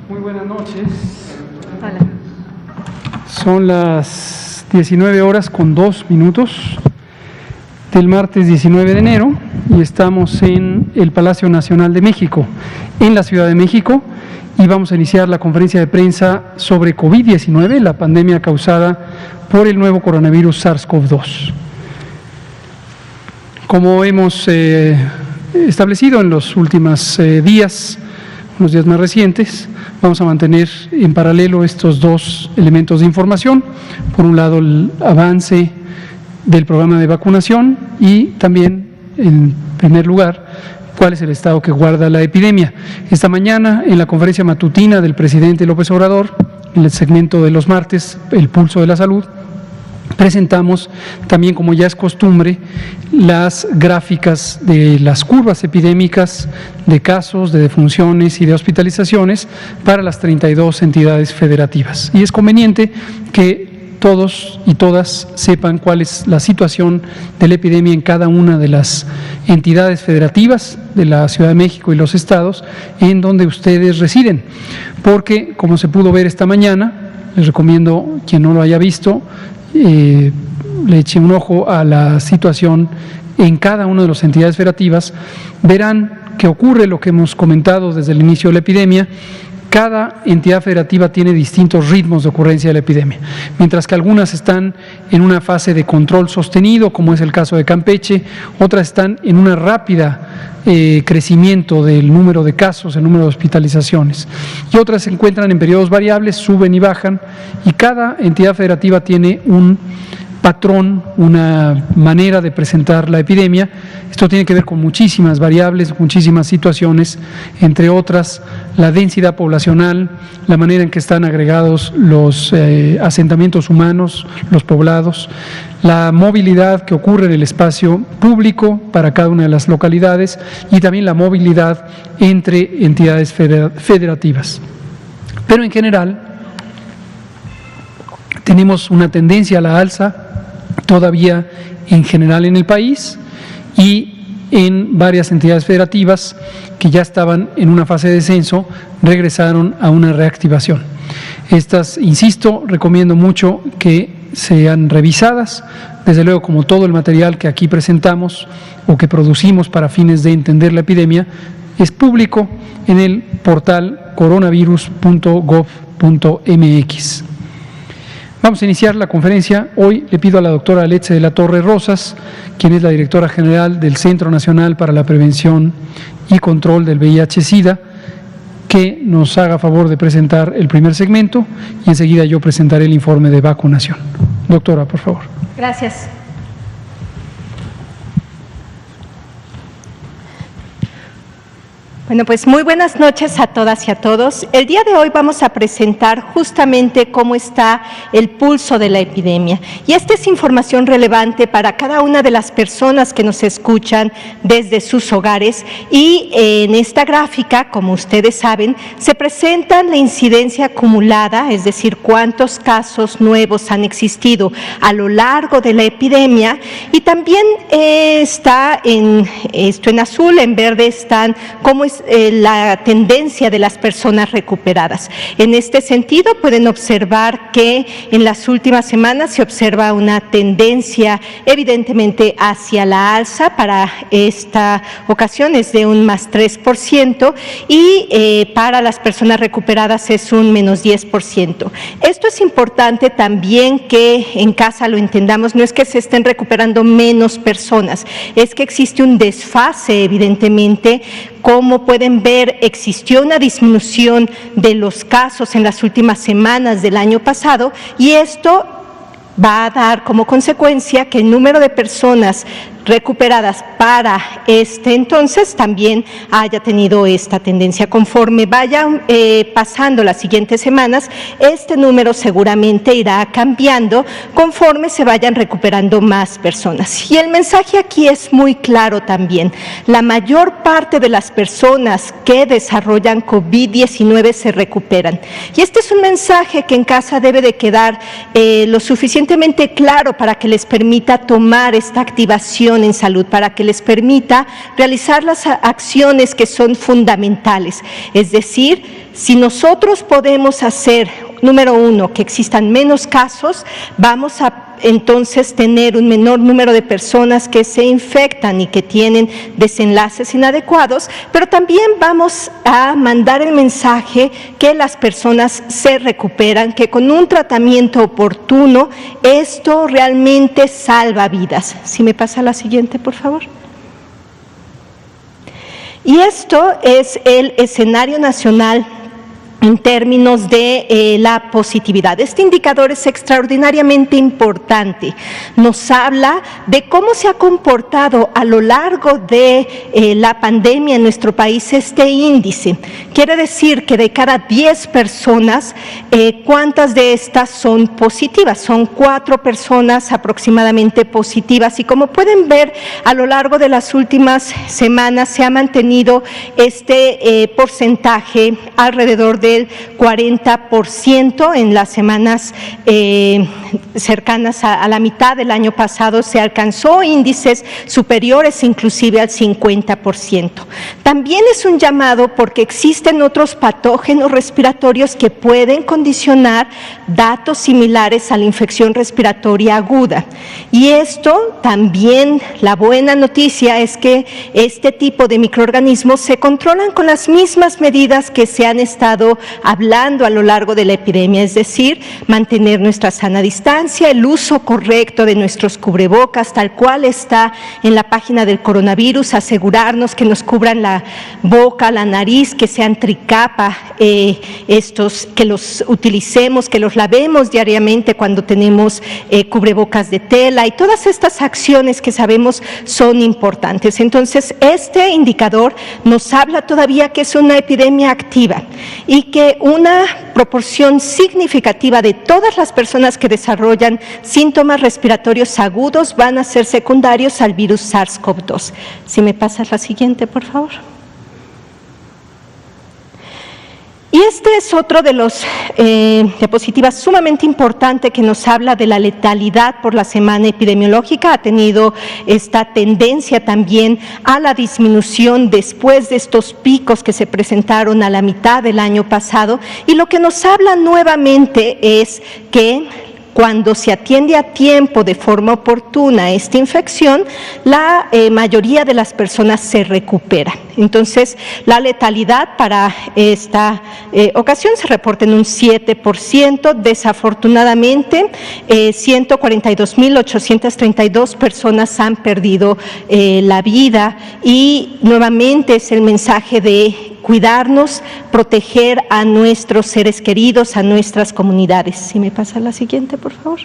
Muy buenas noches. Hola. Son las 19:02 del martes 19 de enero y estamos en el Palacio Nacional de México, en la Ciudad de México, y vamos a iniciar la conferencia de prensa sobre COVID-19, la pandemia causada por el nuevo coronavirus SARS-CoV-2. Como hemos establecido en los últimos días, los días más recientes, vamos a mantener en paralelo estos dos elementos de información. Por un lado, el avance del programa de vacunación y también, en primer lugar, cuál es el estado que guarda la epidemia. Esta mañana, en la conferencia matutina del presidente López Obrador, en el segmento de los martes, El Pulso de la Salud, presentamos también, como ya es costumbre, las gráficas de las curvas epidémicas de casos, de defunciones y de hospitalizaciones para las 32 entidades federativas. Y es conveniente que todos y todas sepan cuál es la situación de la epidemia en cada una de las entidades federativas de la Ciudad de México y los estados en donde ustedes residen, porque, como se pudo ver esta mañana, les recomiendo, quien no lo haya visto, le eche un ojo a la situación en cada una de las entidades federativas. Verán que ocurre lo que hemos comentado desde el inicio de la epidemia. Cada entidad federativa tiene distintos ritmos de ocurrencia de la epidemia, mientras que algunas están en una fase de control sostenido, como es el caso de Campeche, otras están en una rápida crecimiento del número de casos, el número de hospitalizaciones, y otras se encuentran en periodos variables, suben y bajan, y cada entidad federativa tiene un patrón, una manera de presentar la epidemia. Esto tiene que ver con muchísimas variables, muchísimas situaciones, entre otras la densidad poblacional, la manera en que están agregados los asentamientos humanos, los poblados, la movilidad que ocurre en el espacio público para cada una de las localidades y también la movilidad entre entidades federativas. Pero en general tenemos una tendencia a la alza todavía en general en el país y en varias entidades federativas que ya estaban en una fase de descenso regresaron a una reactivación. Estas, insisto, recomiendo mucho que sean revisadas. Desde luego, como todo el material que aquí presentamos o que producimos para fines de entender la epidemia, es público en el portal coronavirus.gov.mx. Vamos a iniciar la conferencia. Hoy le pido a la doctora Aletze de la Torre Rosas, quien es la directora general del Centro Nacional para la Prevención y Control del VIH-Sida, que nos haga favor de presentar el primer segmento y enseguida yo presentaré el informe de vacunación. Doctora, por favor. Gracias. Bueno, pues muy buenas noches a todas y a todos. El día de hoy vamos a presentar justamente cómo está el pulso de la epidemia. Y esta es información relevante para cada una de las personas que nos escuchan desde sus hogares. Y en esta gráfica, como ustedes saben, se presenta la incidencia acumulada, es decir, cuántos casos nuevos han existido a lo largo de la epidemia. Y también está en azul, en verde están cómo es la tendencia de las personas recuperadas. En este sentido, pueden observar que en las últimas semanas se observa una tendencia evidentemente hacia la alza. Para esta ocasión es de un más 3% y para las personas recuperadas es un menos 10%. Esto es importante también que en casa lo entendamos. No es que se estén recuperando menos personas, es que existe un desfase evidentemente. Como pueden ver, existió una disminución de los casos en las últimas semanas del año pasado y esto va a dar como consecuencia que el número de personas recuperadas para entonces también haya tenido esta tendencia. Conforme vayan pasando las siguientes semanas, este número seguramente irá cambiando conforme se vayan recuperando más personas. Y el mensaje aquí es muy claro también. La mayor parte de las personas que desarrollan COVID-19 se recuperan. Y este es un mensaje que en casa debe de quedar lo suficientemente claro para que les permita tomar esta activación educación en salud para que les permita realizar las acciones que son fundamentales. Es decir, si nosotros podemos hacer, número uno, que existan menos casos, vamos a entonces tener un menor número de personas que se infectan y que tienen desenlaces inadecuados, pero también vamos a mandar el mensaje que las personas se recuperan, que con un tratamiento oportuno esto realmente salva vidas. Si me pasa la siguiente, por favor. Y esto es el escenario nacional en términos de la positividad. Este indicador es extraordinariamente importante. Nos habla de cómo se ha comportado a lo largo de la pandemia en nuestro país este índice. Quiere decir que de cada 10 personas, ¿cuántas de estas son positivas? Son 4 personas aproximadamente positivas. Y como pueden ver, a lo largo de las últimas semanas se ha mantenido este porcentaje alrededor del 40%. En las semanas cercanas a la mitad del año pasado se alcanzó índices superiores inclusive al 50%. También es un llamado porque existen otros patógenos respiratorios que pueden condicionar datos similares a la infección respiratoria aguda. Y esto también, la buena noticia es que este tipo de microorganismos se controlan con las mismas medidas que se han estado hablando a lo largo de la epidemia, es decir, mantener nuestra sana distancia, el uso correcto de nuestros cubrebocas, tal cual está en la página del coronavirus, asegurarnos que nos cubran la boca, la nariz, que sean tricapa, que los utilicemos, que los lavemos diariamente cuando tenemos cubrebocas de tela y todas estas acciones que sabemos son importantes. Entonces, este indicador nos habla todavía que es una epidemia activa y que una proporción significativa de todas las personas que desarrollan síntomas respiratorios agudos van a ser secundarios al virus SARS-CoV-2. Si me pasas la siguiente, por favor. Y este es otro de los diapositivas sumamente importante que nos habla de la letalidad por la semana epidemiológica. Ha tenido esta tendencia también a la disminución después de estos picos que se presentaron a la mitad del año pasado. Y lo que nos habla nuevamente es que cuando se atiende a tiempo de forma oportuna esta infección, la mayoría de las personas se recupera. Entonces, la letalidad para esta ocasión se reporta en un 7%. Desafortunadamente, 142.832 personas han perdido la vida y nuevamente es el mensaje de cuidarnos, proteger a nuestros seres queridos, a nuestras comunidades. Si me pasa la siguiente, por favor.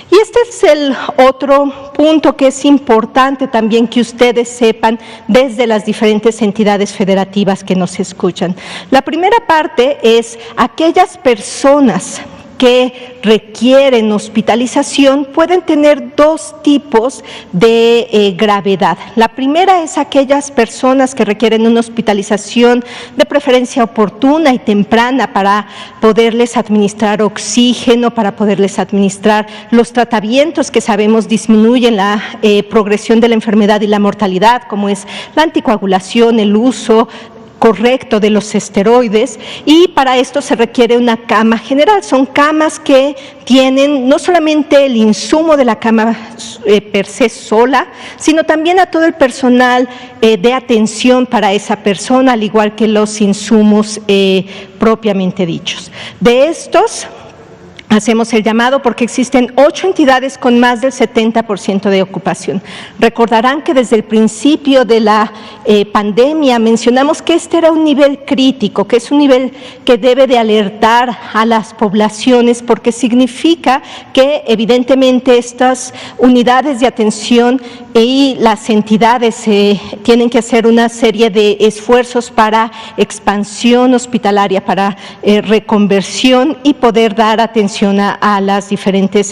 Y este es el otro punto que es importante también que ustedes sepan desde las diferentes entidades federativas que nos escuchan. La primera parte es aquellas personas que requieren hospitalización pueden tener dos tipos de gravedad. La primera es aquellas personas que requieren una hospitalización de preferencia oportuna y temprana para poderles administrar oxígeno, para poderles administrar los tratamientos que sabemos disminuyen la progresión de la enfermedad y la mortalidad, como es la anticoagulación, el uso correcto de los esteroides, y para esto se requiere una cama general. Son camas que tienen no solamente el insumo de la cama per se sola, sino también a todo el personal de atención para esa persona, al igual que los insumos propiamente dichos. De estos hacemos el llamado porque existen 8 entidades con más del 70% de ocupación. Recordarán que desde el principio de la pandemia mencionamos que este era un nivel crítico, que es un nivel que debe de alertar a las poblaciones porque significa que evidentemente estas unidades de atención y las entidades tienen que hacer una serie de esfuerzos para expansión hospitalaria, para reconversión y poder dar atención a las diferentes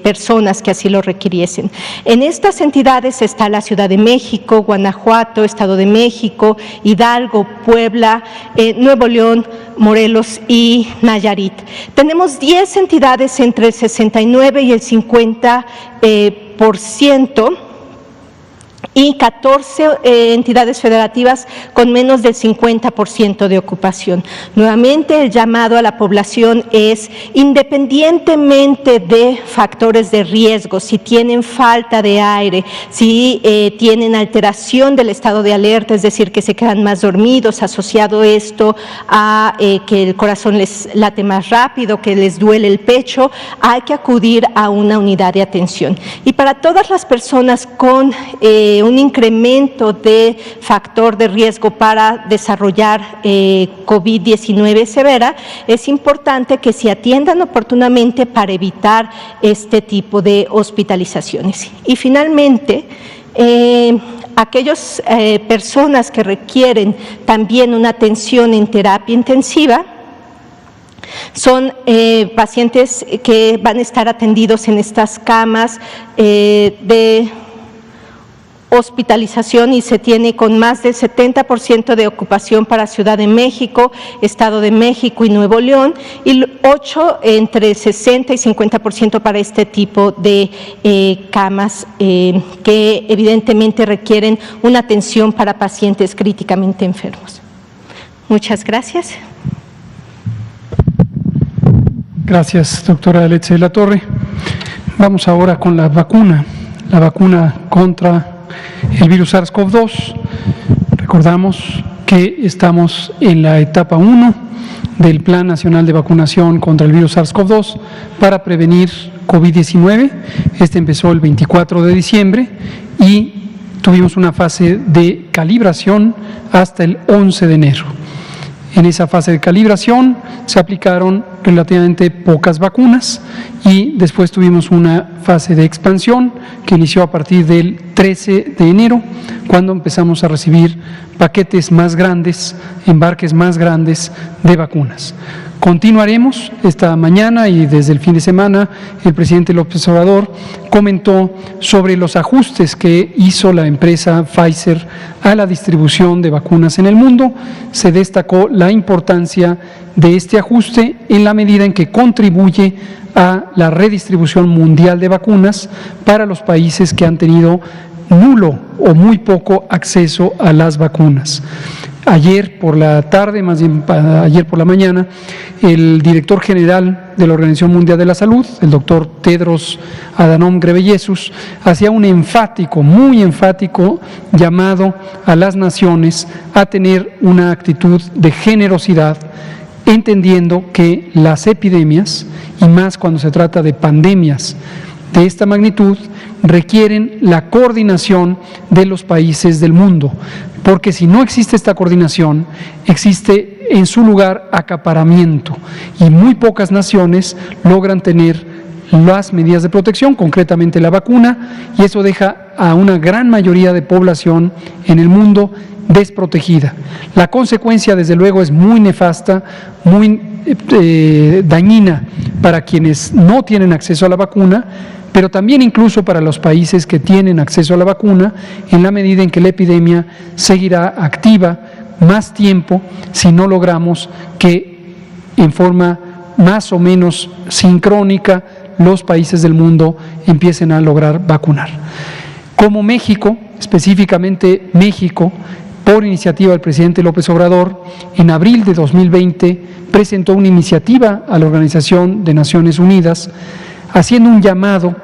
personas que así lo requiriesen. En estas entidades está la Ciudad de México, Guanajuato, Estado de México, Hidalgo, Puebla, Nuevo León, Morelos y Nayarit. Tenemos 10 entidades entre el 69 y el 50% y 14 entidades federativas con menos del 50% de ocupación. Nuevamente, el llamado a la población es, independientemente de factores de riesgo, si tienen falta de aire, si tienen alteración del estado de alerta, es decir, que se quedan más dormidos, asociado esto a que el corazón les late más rápido, que les duele el pecho, hay que acudir a una unidad de atención. Y para todas las personas con un incremento de factor de riesgo para desarrollar COVID-19 severa, es importante que se atiendan oportunamente para evitar este tipo de hospitalizaciones. Y finalmente, aquellas personas que requieren también una atención en terapia intensiva, son pacientes que van a estar atendidos en estas camas de hospitalización, y se tiene con más del 70% de ocupación para Ciudad de México, Estado de México y Nuevo León, y 8 entre 60 y 50% para este tipo de camas que evidentemente requieren una atención para pacientes críticamente enfermos. Muchas gracias. Gracias, doctora Letze de la Torre. Vamos ahora con la vacuna contra el virus SARS-CoV-2. Recordamos que estamos en la etapa 1 del Plan Nacional de Vacunación contra el virus SARS-CoV-2 para prevenir COVID-19. Este empezó el 24 de diciembre y tuvimos una fase de calibración hasta el 11 de enero. En esa fase de calibración se aplicaron relativamente pocas vacunas y después tuvimos una fase de expansión que inició a partir del 13 de enero, cuando empezamos a recibir paquetes más grandes, embarques más grandes de vacunas. Continuaremos esta mañana, y desde el fin de semana el presidente López Obrador comentó sobre los ajustes que hizo la empresa Pfizer a la distribución de vacunas en el mundo. Se destacó la importancia de este ajuste en la medida en que contribuye a la redistribución mundial de vacunas para los países que han tenido nulo o muy poco acceso a las vacunas. Ayer por la tarde, más bien ayer por la mañana, el director general de la Organización Mundial de la Salud, el doctor Tedros Adhanom Ghebreyesus, hacía un muy enfático llamado a las naciones a tener una actitud de generosidad, entendiendo que las epidemias, y más cuando se trata de pandemias de esta magnitud, requieren la coordinación de los países del mundo, porque si no existe esta coordinación, existe en su lugar acaparamiento, y muy pocas naciones logran tener las medidas de protección, concretamente la vacuna, y eso deja a una gran mayoría de población en el mundo desprotegida. La consecuencia, desde luego, es muy nefasta, muy dañina para quienes no tienen acceso a la vacuna, pero también incluso para los países que tienen acceso a la vacuna, en la medida en que la epidemia seguirá activa más tiempo si no logramos que en forma más o menos sincrónica los países del mundo empiecen a lograr vacunar. Como México, específicamente México, por iniciativa del presidente López Obrador, en abril de 2020 presentó una iniciativa a la Organización de Naciones Unidas haciendo un llamado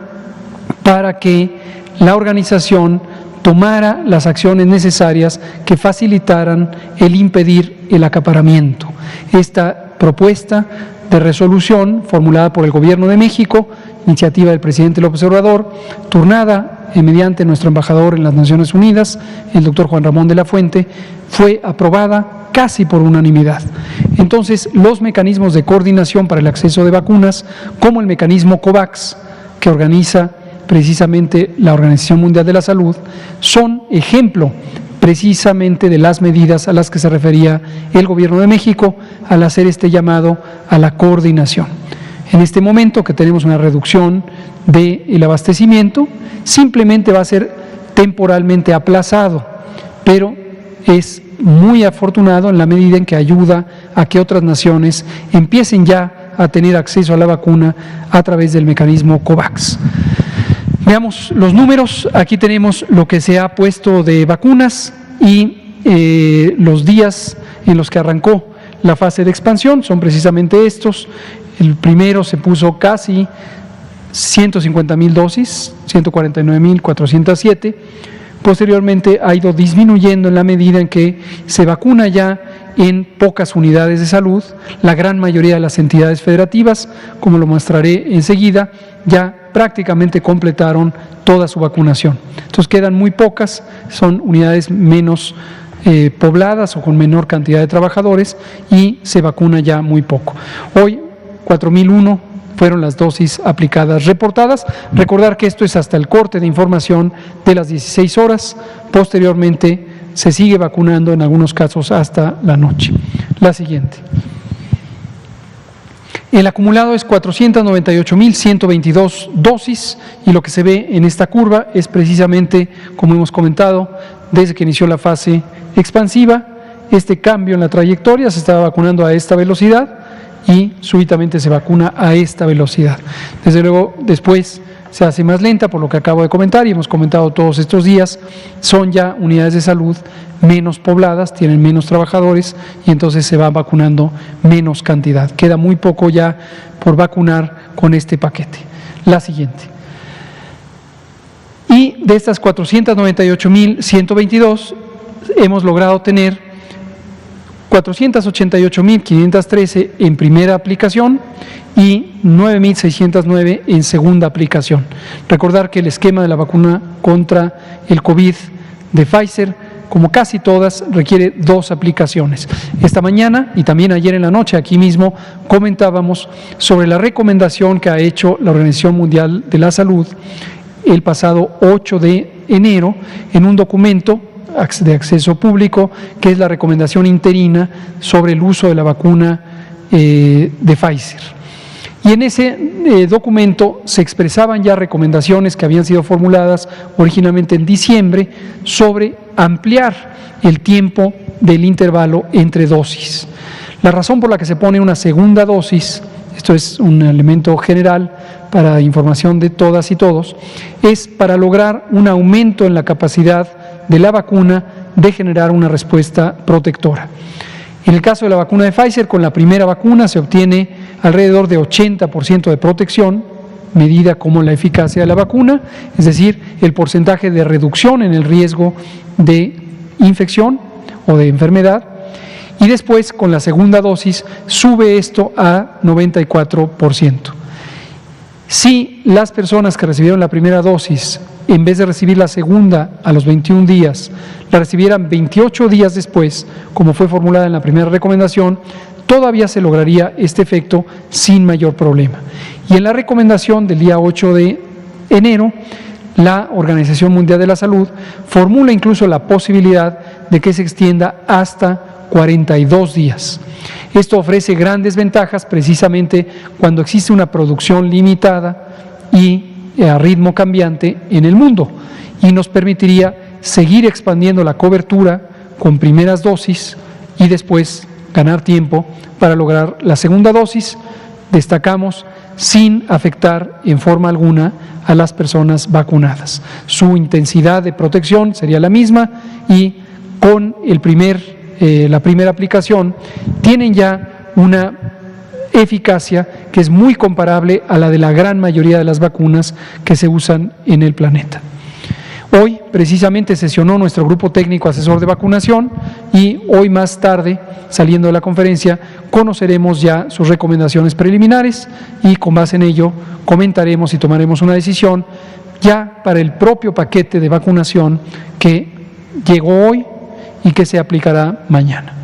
para que la organización tomara las acciones necesarias que facilitaran el impedir el acaparamiento. Esta propuesta de resolución, formulada por el Gobierno de México, iniciativa del presidente López Obrador, turnada mediante nuestro embajador en las Naciones Unidas, el doctor Juan Ramón de la Fuente, fue aprobada casi por unanimidad. Entonces, los mecanismos de coordinación para el acceso de vacunas, como el mecanismo COVAX, que organiza precisamente la Organización Mundial de la Salud, son ejemplo precisamente de las medidas a las que se refería el Gobierno de México al hacer este llamado a la coordinación. En este momento que tenemos una reducción del abastecimiento, simplemente va a ser temporalmente aplazado, pero es muy afortunado en la medida en que ayuda a que otras naciones empiecen ya a tener acceso a la vacuna a través del mecanismo COVAX. Veamos los números. Aquí tenemos lo que se ha puesto de vacunas y los días en los que arrancó la fase de expansión son precisamente estos. El primero se puso casi 150,000 dosis, 149,407. Posteriormente ha ido disminuyendo en la medida en que se vacuna ya en pocas unidades de salud. La gran mayoría de las entidades federativas, como lo mostraré enseguida, ya prácticamente completaron toda su vacunación. Entonces quedan muy pocas, son unidades menos pobladas o con menor cantidad de trabajadores y se vacuna ya muy poco. Hoy 4,001 fueron las dosis aplicadas reportadas. Recordar que esto es hasta el corte de información de las 16 horas. Posteriormente se sigue vacunando en algunos casos hasta la noche. La siguiente. El acumulado es 498,122 dosis y lo que se ve en esta curva es precisamente, como hemos comentado, desde que inició la fase expansiva, este cambio en la trayectoria, se estaba vacunando a esta velocidad y súbitamente se vacuna a esta velocidad. Desde luego, después se hace más lenta, por lo que acabo de comentar y hemos comentado todos estos días, son ya unidades de salud menos pobladas, tienen menos trabajadores y entonces se va vacunando menos cantidad. Queda muy poco ya por vacunar con este paquete. La siguiente. Y de estas 498,122, hemos logrado tener 488,513 en primera aplicación y 9,609 en segunda aplicación. Recordar que el esquema de la vacuna contra el COVID de Pfizer, como casi todas, requiere 2 aplicaciones. Esta mañana y también ayer en la noche, aquí mismo, comentábamos sobre la recomendación que ha hecho la Organización Mundial de la Salud el pasado 8 de enero en un documento de acceso público, que es la recomendación interina sobre el uso de la vacuna de Pfizer. Y en ese documento se expresaban ya recomendaciones que habían sido formuladas originalmente en diciembre sobre ampliar el tiempo del intervalo entre dosis. La razón por la que se pone una segunda dosis, esto es un elemento general para información de todas y todos, es para lograr un aumento en la capacidad de la vacuna de generar una respuesta protectora. En el caso de la vacuna de Pfizer, con la primera vacuna se obtiene alrededor de 80% de protección, medida como la eficacia de la vacuna, es decir, el porcentaje de reducción en el riesgo de infección o de enfermedad, y después con la segunda dosis sube esto a 94%. Si las personas que recibieron la primera dosis, en vez de recibir la segunda a los 21 días, la recibieran 28 días después, como fue formulada en la primera recomendación, todavía se lograría este efecto sin mayor problema. Y en la recomendación del día 8 de enero, la Organización Mundial de la Salud formula incluso la posibilidad de que se extienda hasta 42 días. Esto ofrece grandes ventajas precisamente cuando existe una producción limitada y a ritmo cambiante en el mundo, y nos permitiría seguir expandiendo la cobertura con primeras dosis y después ganar tiempo para lograr la segunda dosis, destacamos, sin afectar en forma alguna a las personas vacunadas. Su intensidad de protección sería la misma y con la primera aplicación tienen ya una eficacia que es muy comparable a la de la gran mayoría de las vacunas que se usan en el planeta. Hoy precisamente sesionó nuestro grupo técnico asesor de vacunación y hoy más tarde, saliendo de la conferencia, conoceremos ya sus recomendaciones preliminares y con base en ello comentaremos y tomaremos una decisión ya para el propio paquete de vacunación que llegó hoy y que se aplicará mañana.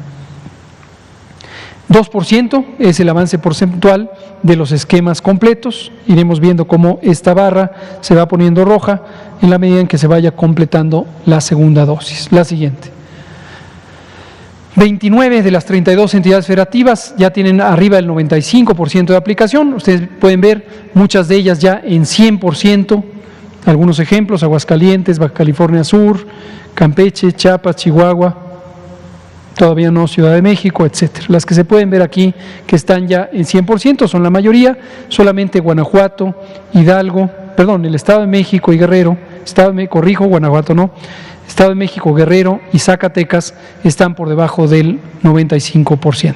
2% es el avance porcentual de los esquemas completos. Iremos viendo cómo esta barra se va poniendo roja en la medida en que se vaya completando la segunda dosis. La siguiente. 29 de las 32 entidades federativas ya tienen arriba del 95% de aplicación. Ustedes pueden ver muchas de ellas ya en 100%. Algunos ejemplos: Aguascalientes, Baja California Sur, Campeche, Chiapas, Chihuahua, todavía no Ciudad de México, etcétera. Las que se pueden ver aquí que están ya en 100% son la mayoría, solamente Guanajuato, Hidalgo, el Estado de México y Guerrero, Guanajuato no, Estado de México, Guerrero y Zacatecas están por debajo del 95%.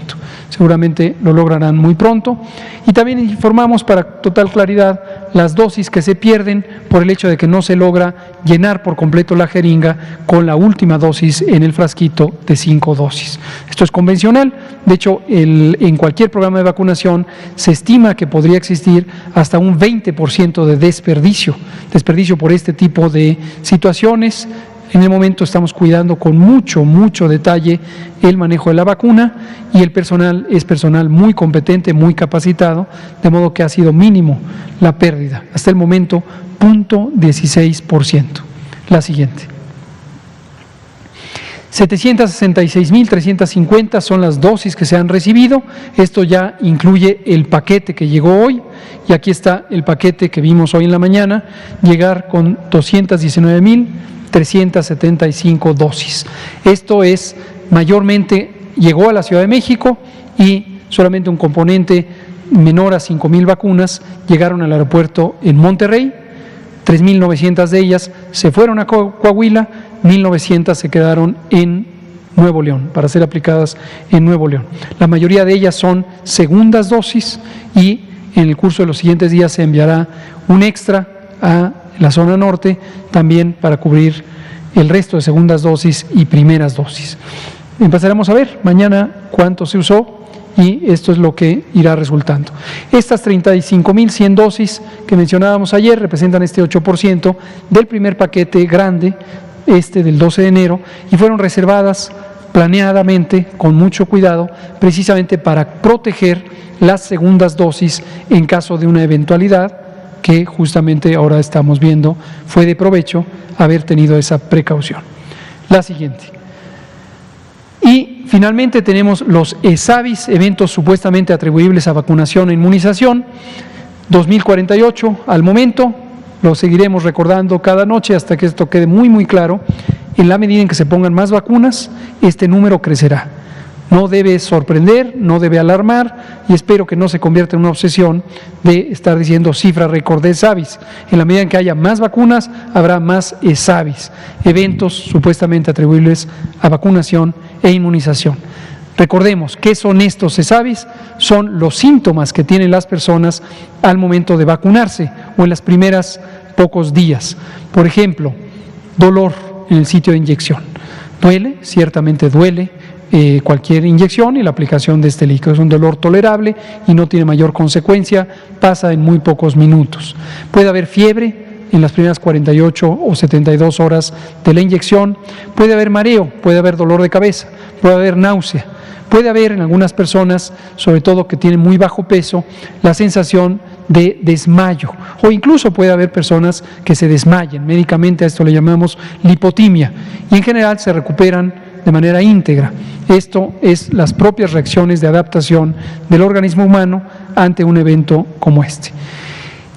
Seguramente lo lograrán muy pronto. Y también informamos para total claridad las dosis que se pierden por el hecho de que no se logra llenar por completo la jeringa con la última dosis en el frasquito de 5 dosis. Esto es convencional. De hecho, en cualquier programa de vacunación se estima que podría existir hasta un 20% de desperdicio por este tipo de situaciones. En el momento estamos cuidando con mucho detalle el manejo de la vacuna y el personal es personal muy competente, muy capacitado, de modo que ha sido mínimo la pérdida. Hasta el momento, 0.16%. La siguiente. 766.350 son las dosis que se han recibido. Esto ya incluye el paquete que llegó hoy. Y aquí está el paquete que vimos hoy en la mañana, llegar con 219.375 dosis. Esto es mayormente, llegó a la Ciudad de México y solamente un componente menor a 5,000 vacunas llegaron al aeropuerto en Monterrey. 3.900 de ellas se fueron a Coahuila, 1.900 se quedaron en Nuevo León, para ser aplicadas en Nuevo León. La mayoría de ellas son segundas dosis y en el curso de los siguientes días se enviará un extra a la zona norte, también para cubrir el resto de segundas dosis y primeras dosis. Empezaremos a ver mañana cuánto se usó y esto es lo que irá resultando. Estas 35.100 dosis que mencionábamos ayer representan este 8% del primer paquete grande, del 12 de enero, y fueron reservadas planeadamente, con mucho cuidado, precisamente para proteger las segundas dosis en caso de una eventualidad, que justamente ahora estamos viendo fue de provecho haber tenido esa precaución. La siguiente. Y finalmente tenemos los ESAVIS, eventos supuestamente atribuibles a vacunación e inmunización, 2048 al momento, lo seguiremos recordando cada noche hasta que esto quede muy claro. En la medida en que se pongan más vacunas, este número crecerá. No debe sorprender, no debe alarmar y espero que no se convierta en una obsesión de estar diciendo cifra récord de ESAVIS. En la medida en que haya más vacunas, habrá más ESAVIS, eventos supuestamente atribuibles a vacunación e inmunización. Recordemos, ¿qué son estos ESAVIS? Son los síntomas que tienen las personas al momento de vacunarse o en las primeras pocos días. Por ejemplo, dolor en el sitio de inyección. Duele, ciertamente duele cualquier inyección y la aplicación de este líquido. Es un dolor tolerable y no tiene mayor consecuencia, pasa en muy pocos minutos. Puede haber fiebre en las primeras 48 o 72 horas de la inyección, puede haber mareo, puede haber dolor de cabeza, puede haber náusea, puede haber en algunas personas, sobre todo que tienen muy bajo peso, la sensación de desmayo, o incluso puede haber personas que se desmayen. Médicamente a esto le llamamos lipotimia y en general se recuperan de manera íntegra. Esto es las propias reacciones de adaptación del organismo humano ante un evento como este.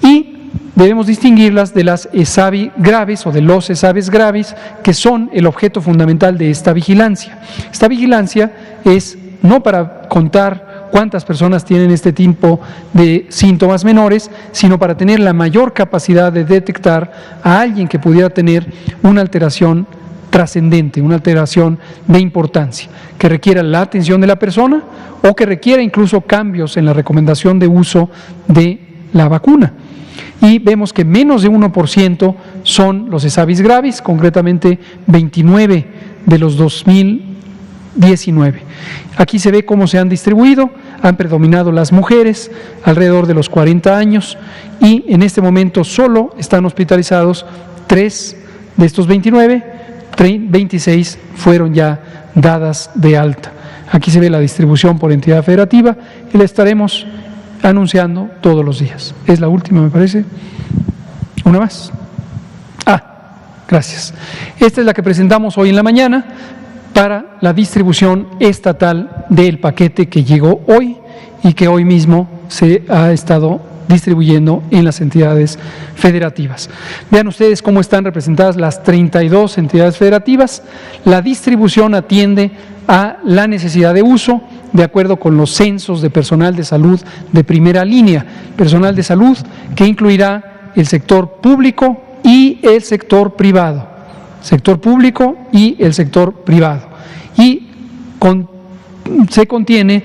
Y debemos distinguirlas de las ESAVI graves o de los ESAVIS graves, que son el objeto fundamental de esta vigilancia. Esta vigilancia es no para contar cuántas personas tienen este tipo de síntomas menores, sino para tener la mayor capacidad de detectar a alguien que pudiera tener una alteración trascendente, una alteración de importancia, que requiera la atención de la persona o que requiera incluso cambios en la recomendación de uso de la vacuna. Y vemos que menos de 1% son los ESAVIS graves, concretamente 29 de los 2019. Aquí se ve cómo se han distribuido, han predominado las mujeres alrededor de los 40 años y en este momento solo están hospitalizados 3 de estos 29, 26 fueron ya dadas de alta. Aquí se ve la distribución por entidad federativa y la estaremos anunciando todos los días. Es la última, me parece. Una más. Gracias. Esta es la que presentamos hoy en la mañana para la distribución estatal del paquete que llegó hoy y que hoy mismo se ha estado distribuyendo en las entidades federativas. Vean ustedes cómo están representadas las 32 entidades federativas. La distribución atiende a la necesidad de uso de acuerdo con los censos de personal de salud de primera línea, personal de salud que incluirá el sector público y el sector privado. Sector público y el sector privado. Y se contiene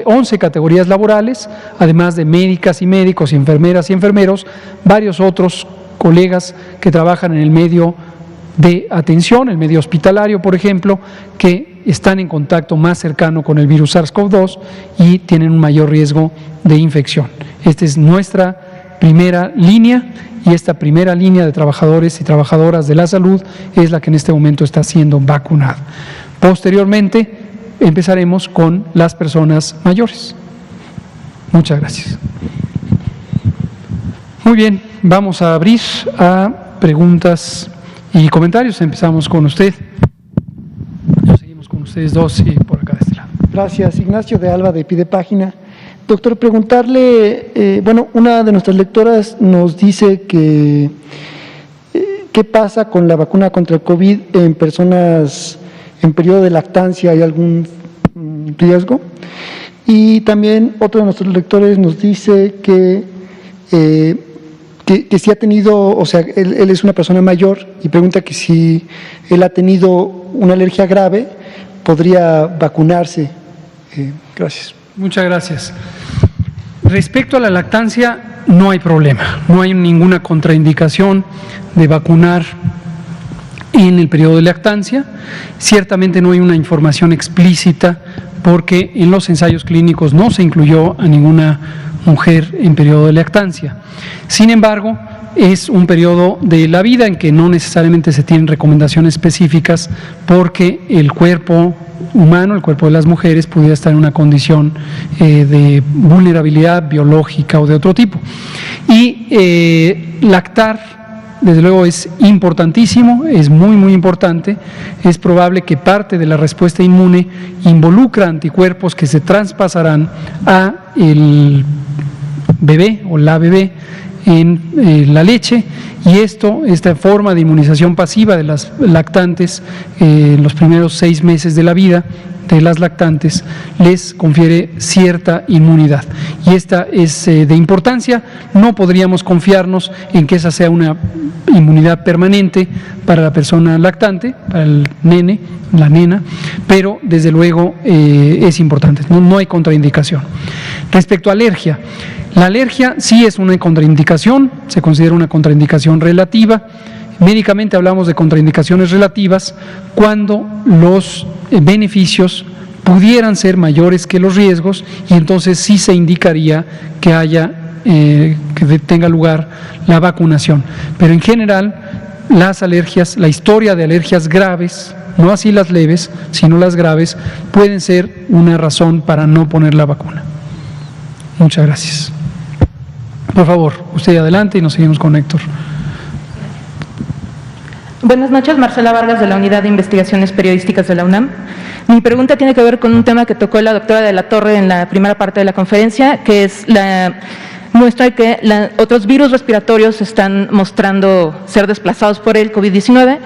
11 categorías laborales, además de médicas y médicos, enfermeras y enfermeros, varios otros colegas que trabajan en el medio de atención, el medio hospitalario, por ejemplo, que están en contacto más cercano con el virus SARS-CoV-2 y tienen un mayor riesgo de infección. Esta es nuestra primera línea y esta primera línea de trabajadores y trabajadoras de la salud es la que en este momento está siendo vacunada. Posteriormente empezaremos con las personas mayores. Muchas gracias. Muy bien, vamos a abrir a preguntas y comentarios. Empezamos con usted. Seguimos con ustedes dos y por acá de este lado. Gracias, Ignacio de Alba de Pidepágina. Doctor, preguntarle, una de nuestras lectoras nos dice que ¿qué pasa con la vacuna contra el COVID en personas en periodo de lactancia? ¿Hay algún riesgo? Y también otro de nuestros lectores nos dice que si ha tenido, o sea, él es una persona mayor y pregunta que si él ha tenido una alergia grave, podría vacunarse. Gracias. Muchas gracias. Respecto a la lactancia, no hay problema, no hay ninguna contraindicación de vacunar en el periodo de lactancia. Ciertamente no hay una información explícita porque en los ensayos clínicos no se incluyó a ninguna mujer en periodo de lactancia. Sin embargo, es un periodo de la vida en que no necesariamente se tienen recomendaciones específicas porque el cuerpo humano, el cuerpo de las mujeres, pudiera estar en una condición de vulnerabilidad biológica o de otro tipo. Y lactar, desde luego, es importantísimo, es muy importante. Es probable que parte de la respuesta inmune involucra anticuerpos que se traspasarán a el bebé o la bebé en la leche, y esta forma de inmunización pasiva de las lactantes en los primeros 6 meses de la vida de las lactantes les confiere cierta inmunidad, y esta es de importancia. No podríamos confiarnos en que esa sea una inmunidad permanente para la persona lactante, para el nene, la nena, pero desde luego es importante, no hay contraindicación. Respecto a alergia, la alergia sí es una contraindicación, se considera una contraindicación relativa. Médicamente hablamos de contraindicaciones relativas cuando los beneficios pudieran ser mayores que los riesgos, y entonces sí se indicaría que que tenga lugar la vacunación. Pero en general, las alergias, la historia de alergias graves, no así las leves, sino las graves, pueden ser una razón para no poner la vacuna. Muchas gracias. Por favor, usted adelante y nos seguimos con Héctor. Buenas noches, Marcela Vargas de la Unidad de Investigaciones Periodísticas de la UNAM. Mi pregunta tiene que ver con un tema que tocó la doctora de la Torre en la primera parte de la conferencia, que es la muestra de que otros virus respiratorios están mostrando ser desplazados por el COVID-19.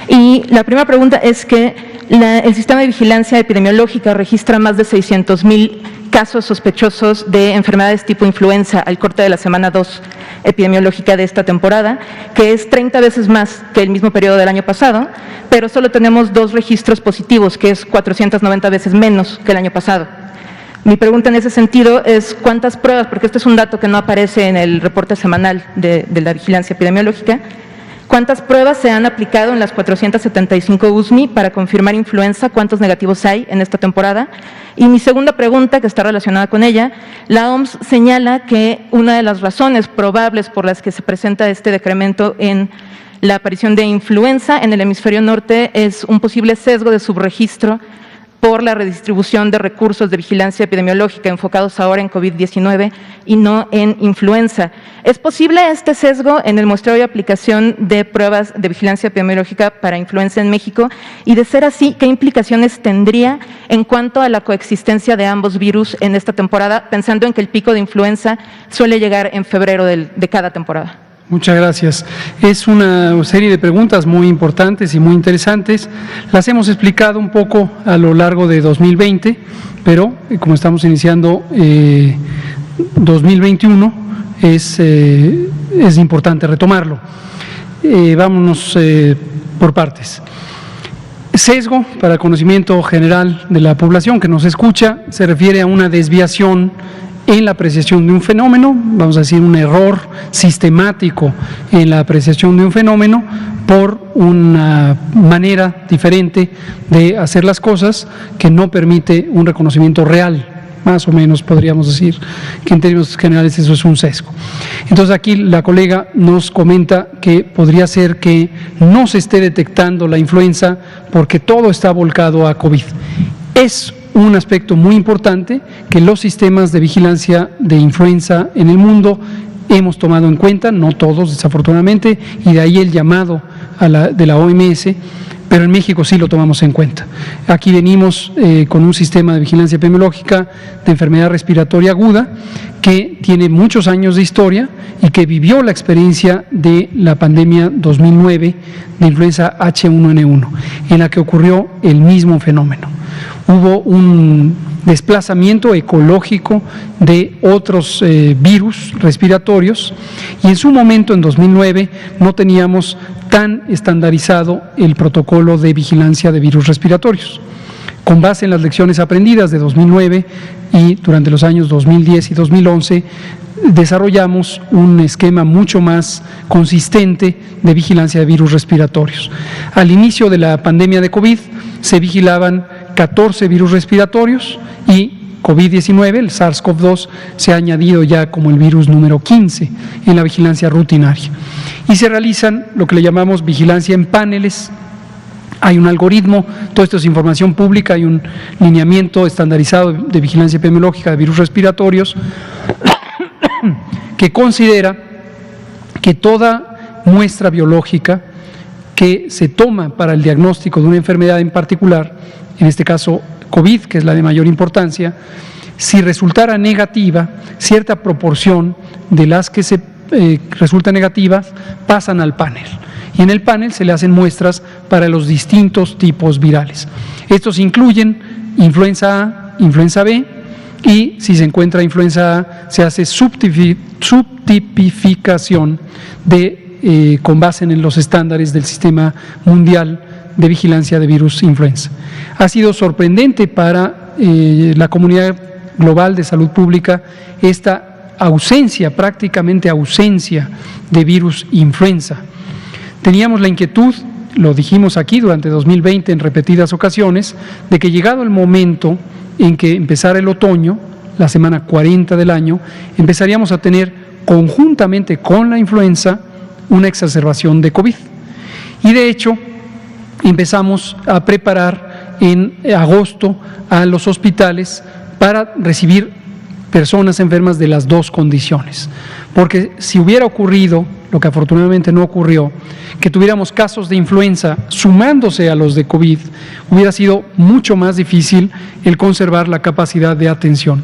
Y la primera pregunta es que el sistema de vigilancia epidemiológica registra más de 600,000 casos sospechosos de enfermedades tipo influenza al corte de la semana 2 epidemiológica de esta temporada, que es 30 veces más que el mismo periodo del año pasado, pero solo tenemos 2 registros positivos, que es 490 veces menos que el año pasado. Mi pregunta en ese sentido es cuántas pruebas, porque este es un dato que no aparece en el reporte semanal de la vigilancia epidemiológica, ¿cuántas pruebas se han aplicado en las 475 USMI para confirmar influenza? ¿Cuántos negativos hay en esta temporada? Y mi segunda pregunta, que está relacionada con ella, la OMS señala que una de las razones probables por las que se presenta este decremento en la aparición de influenza en el hemisferio norte es un posible sesgo de subregistro por la redistribución de recursos de vigilancia epidemiológica enfocados ahora en COVID-19 y no en influenza. ¿Es posible este sesgo en el muestreo y aplicación de pruebas de vigilancia epidemiológica para influenza en México? Y de ser así, ¿qué implicaciones tendría en cuanto a la coexistencia de ambos virus en esta temporada, pensando en que el pico de influenza suele llegar en febrero de cada temporada? Muchas gracias. Es una serie de preguntas muy importantes y muy interesantes. Las hemos explicado un poco a lo largo de 2020, pero como estamos iniciando 2021, es importante retomarlo. Vámonos por partes. Sesgo, para el conocimiento general de la población que nos escucha, se refiere a una desviación en la apreciación de un fenómeno, vamos a decir un error sistemático en la apreciación de un fenómeno por una manera diferente de hacer las cosas que no permite un reconocimiento real. Más o menos podríamos decir que en términos generales eso es un sesgo. Entonces aquí la colega nos comenta que podría ser que no se esté detectando la influenza porque todo está volcado a COVID. Es un aspecto muy importante que los sistemas de vigilancia de influenza en el mundo hemos tomado en cuenta, no todos desafortunadamente, y de ahí el llamado de la OMS, pero en México sí lo tomamos en cuenta. Aquí venimos con un sistema de vigilancia epidemiológica de enfermedad respiratoria aguda que tiene muchos años de historia y que vivió la experiencia de la pandemia 2009 de influenza H1N1, en la que ocurrió el mismo fenómeno. Hubo un desplazamiento ecológico de otros virus respiratorios y en su momento, en 2009, no teníamos tan estandarizado el protocolo de vigilancia de virus respiratorios. Con base en las lecciones aprendidas de 2009 y durante los años 2010 y 2011, desarrollamos un esquema mucho más consistente de vigilancia de virus respiratorios. Al inicio de la pandemia de COVID se vigilaban 14 virus respiratorios y COVID-19, el SARS-CoV-2, se ha añadido ya como el virus número 15 en la vigilancia rutinaria. Y se realizan lo que le llamamos vigilancia en paneles. Hay un algoritmo, todo esto es información pública, hay un lineamiento estandarizado de vigilancia epidemiológica de virus respiratorios que considera que toda muestra biológica que se toma para el diagnóstico de una enfermedad en particular, en este caso COVID, que es la de mayor importancia, si resultara negativa, cierta proporción de las que resultan negativas pasan al panel. Y en el panel se le hacen muestras para los distintos tipos virales. Estos incluyen influenza A, influenza B, y si se encuentra influenza A, se hace subtipificación con base en los estándares del Sistema Mundial de Vigilancia de Virus Influenza. Ha sido sorprendente para la comunidad global de salud pública esta ausencia, prácticamente ausencia de virus influenza. Teníamos la inquietud, lo dijimos aquí durante 2020 en repetidas ocasiones, de que llegado el momento en que empezara el otoño, la semana 40 del año, empezaríamos a tener conjuntamente con la influenza una exacerbación de COVID. Y de hecho, empezamos a preparar en agosto a los hospitales para recibir personas enfermas de las dos condiciones. Porque si hubiera ocurrido, lo que afortunadamente no ocurrió, que tuviéramos casos de influenza sumándose a los de COVID, hubiera sido mucho más difícil el conservar la capacidad de atención.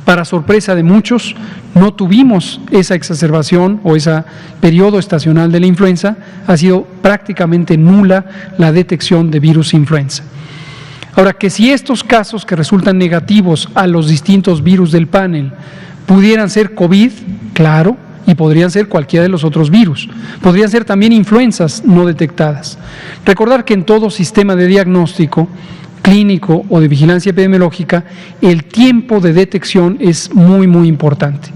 Para sorpresa de muchos, no tuvimos esa exacerbación o ese periodo estacional de la influenza, ha sido prácticamente nula la detección de virus influenza. Ahora, que si estos casos que resultan negativos a los distintos virus del panel pudieran ser COVID, claro, y podrían ser cualquiera de los otros virus. Podrían ser también influencias no detectadas. Recordar que en todo sistema de diagnóstico clínico o de vigilancia epidemiológica, el tiempo de detección es muy, muy importante.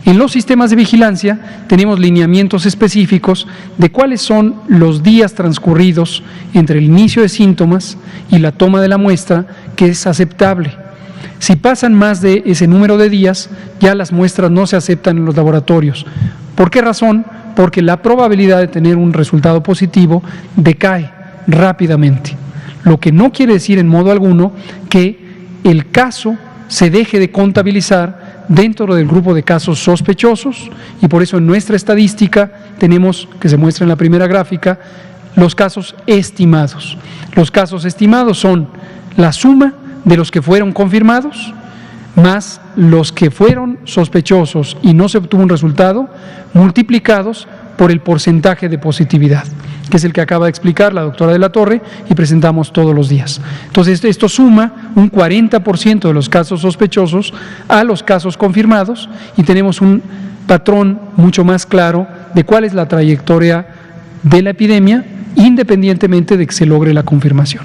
En los sistemas de vigilancia tenemos lineamientos específicos de cuáles son los días transcurridos entre el inicio de síntomas y la toma de la muestra que es aceptable. Si pasan más de ese número de días, ya las muestras no se aceptan en los laboratorios. ¿Por qué razón? Porque la probabilidad de tener un resultado positivo decae rápidamente. Lo que no quiere decir en modo alguno que el caso se deje de contabilizar dentro del grupo de casos sospechosos, y por eso en nuestra estadística tenemos, que se muestra en la primera gráfica, los casos estimados. Los casos estimados son la suma de los que fueron confirmados más los que fueron sospechosos y no se obtuvo un resultado, multiplicados por el porcentaje de positividad, que es el que acaba de explicar la doctora de la Torre y presentamos todos los días. Entonces, esto suma un 40% de los casos sospechosos a los casos confirmados y tenemos un patrón mucho más claro de cuál es la trayectoria de la epidemia, independientemente de que se logre la confirmación.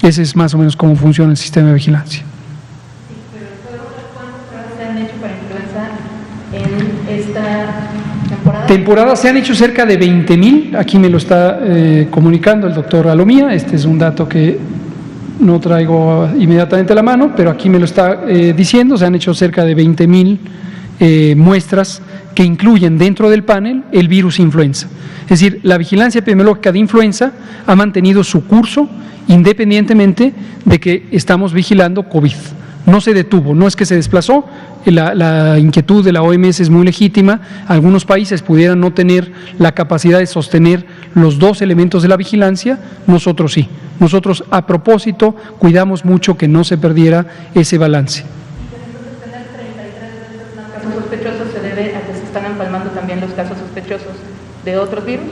Ese es más o menos cómo funciona el sistema de vigilancia. ¿Cuántas pruebas se han hecho para influenza en esta temporada? Temporada se han hecho cerca de 20,000, aquí me lo está comunicando el doctor Alomía, este es un dato que no traigo inmediatamente a la mano, pero aquí me lo está diciendo, se han hecho cerca de 20,000 muestras que incluyen dentro del panel el virus influenza. Es decir, la vigilancia epidemiológica de influenza ha mantenido su curso independientemente de que estamos vigilando COVID. No se detuvo, no es que se desplazó, la inquietud de la OMS es muy legítima, algunos países pudieran no tener la capacidad de sostener los dos elementos de la vigilancia, nosotros sí. Nosotros a propósito cuidamos mucho que no se perdiera ese balance. Entonces, tener 33 de estos casos sospechosos se debe a que se están empalmando también los casos sospechosos de otros virus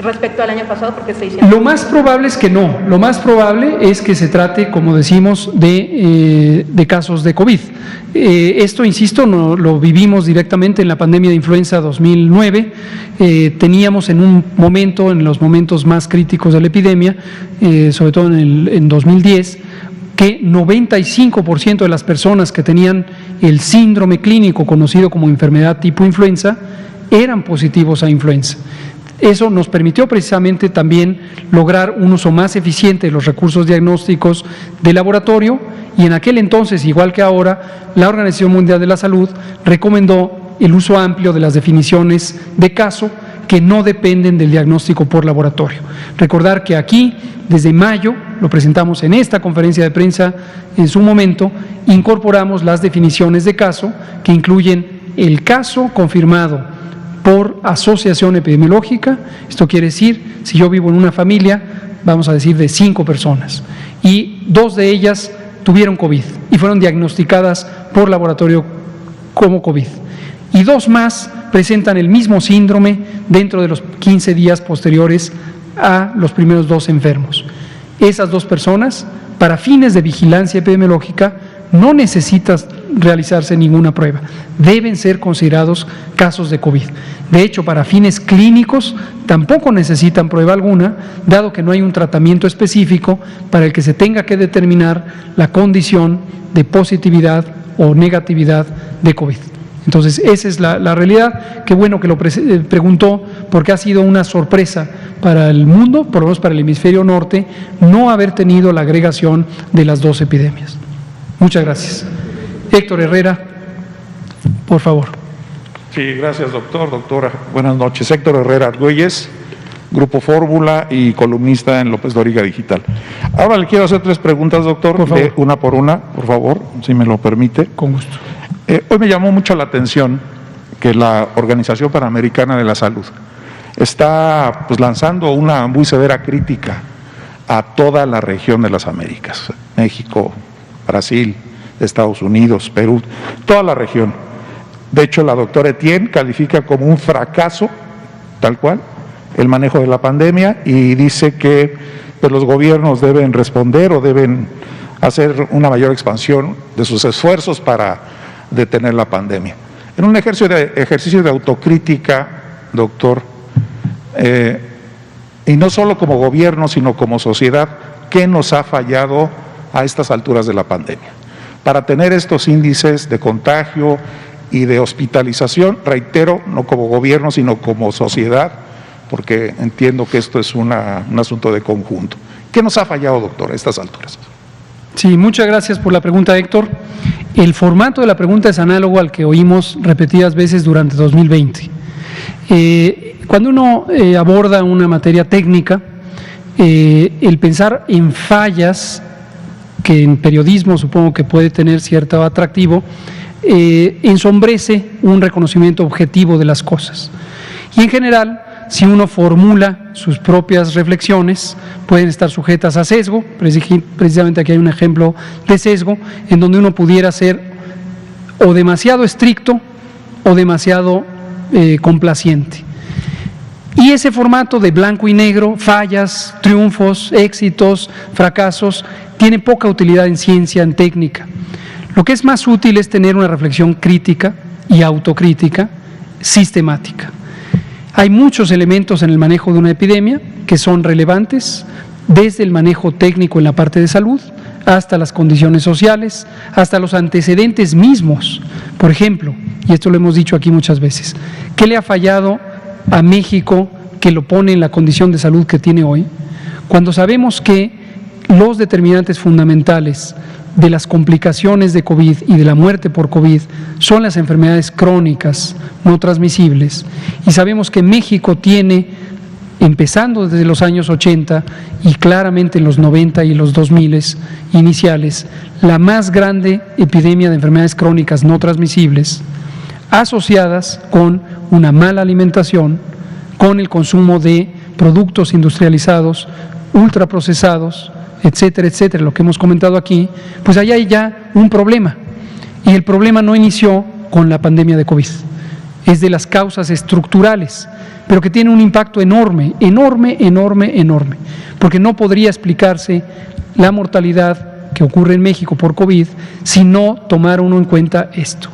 respecto al año pasado, porque se hicieron. Lo más probable es que no, lo más probable es que se trate, como decimos, de casos de COVID. Esto, insisto, no, lo vivimos directamente en la pandemia de influenza 2009, teníamos en un momento, en los momentos más críticos de la epidemia, sobre todo en 2010, que 95% de las personas que tenían el síndrome clínico conocido como enfermedad tipo influenza eran positivos a influenza. Eso nos permitió precisamente también lograr un uso más eficiente de los recursos diagnósticos de laboratorio y en aquel entonces, igual que ahora, la Organización Mundial de la Salud recomendó el uso amplio de las definiciones de caso que no dependen del diagnóstico por laboratorio. Recordar que aquí, desde mayo, lo presentamos en esta conferencia de prensa en su momento, incorporamos las definiciones de caso que incluyen el caso confirmado por asociación epidemiológica. Esto quiere decir, si yo vivo en una familia, vamos a decir de 5 personas, y 2 de ellas tuvieron COVID y fueron diagnosticadas por laboratorio como COVID, y 2 más presentan el mismo síndrome dentro de los 15 días posteriores a los primeros 2 enfermos. Esas 2 personas, para fines de vigilancia epidemiológica, no necesitan realizarse ninguna prueba, deben ser considerados casos de COVID. De hecho, para fines clínicos tampoco necesitan prueba alguna, dado que no hay un tratamiento específico para el que se tenga que determinar la condición de positividad o negatividad de COVID. Entonces, esa es la realidad. Qué bueno que lo preguntó, porque ha sido una sorpresa para el mundo, por lo menos para el hemisferio norte, no haber tenido la agregación de las 2 epidemias. Muchas gracias. Héctor Herrera, por favor. Sí, gracias, doctora. Buenas noches. Héctor Herrera Argüelles, Grupo Fórmula y columnista en López Dóriga Digital. Ahora le quiero hacer 3 preguntas, doctor, por favor. Una por una, por favor, si me lo permite. Con gusto. Hoy me llamó mucho la atención que la Organización Panamericana de la Salud está lanzando una muy severa crítica a toda la región de las Américas, México, Brasil, Estados Unidos, Perú, toda la región. De hecho, la doctora Etienne califica como un fracaso, tal cual, el manejo de la pandemia, y dice que los gobiernos deben responder o deben hacer una mayor expansión de sus esfuerzos para detener la pandemia. En un ejercicio de autocrítica, doctor, y no solo como gobierno, sino como sociedad, ¿qué nos ha fallado a estas alturas de la pandemia? Para tener estos índices de contagio y de hospitalización, reitero, no como gobierno, sino como sociedad, porque entiendo que esto es un asunto de conjunto. ¿Qué nos ha fallado, doctor, a estas alturas? Sí, muchas gracias por la pregunta, Héctor. El formato de la pregunta es análogo al que oímos repetidas veces durante 2020. Cuando uno aborda una materia técnica, el pensar en fallas, que en periodismo supongo que puede tener cierto atractivo, ensombrece un reconocimiento objetivo de las cosas. Y en general, si uno formula sus propias reflexiones, pueden estar sujetas a sesgo. Precisamente aquí hay un ejemplo de sesgo, en donde uno pudiera ser o demasiado estricto o demasiado complaciente. Y ese formato de blanco y negro, fallas, triunfos, éxitos, fracasos, tiene poca utilidad en ciencia, en técnica. Lo que es más útil es tener una reflexión crítica, y autocrítica sistemática. Hay muchos elementos en el manejo de una epidemia que son relevantes, desde el manejo técnico en la parte de salud, hasta las condiciones sociales, hasta los antecedentes mismos. Por ejemplo, y esto lo hemos dicho aquí muchas veces, ¿qué le ha fallado a México que lo pone en la condición de salud que tiene hoy? Cuando sabemos que los determinantes fundamentales de las complicaciones de COVID y de la muerte por COVID son las enfermedades crónicas no transmisibles, y sabemos que México tiene, empezando desde los años 80 y claramente en los 90 y los 2000 iniciales, la más grande epidemia de enfermedades crónicas no transmisibles, asociadas con una mala alimentación, con el consumo de productos industrializados, ultraprocesados, etcétera, etcétera, lo que hemos comentado aquí, pues allá hay ya un problema. Y el problema no inició con la pandemia de COVID, es de las causas estructurales, pero que tiene un impacto enorme, porque no podría explicarse la mortalidad que ocurre en México por COVID si no tomara uno en cuenta esto.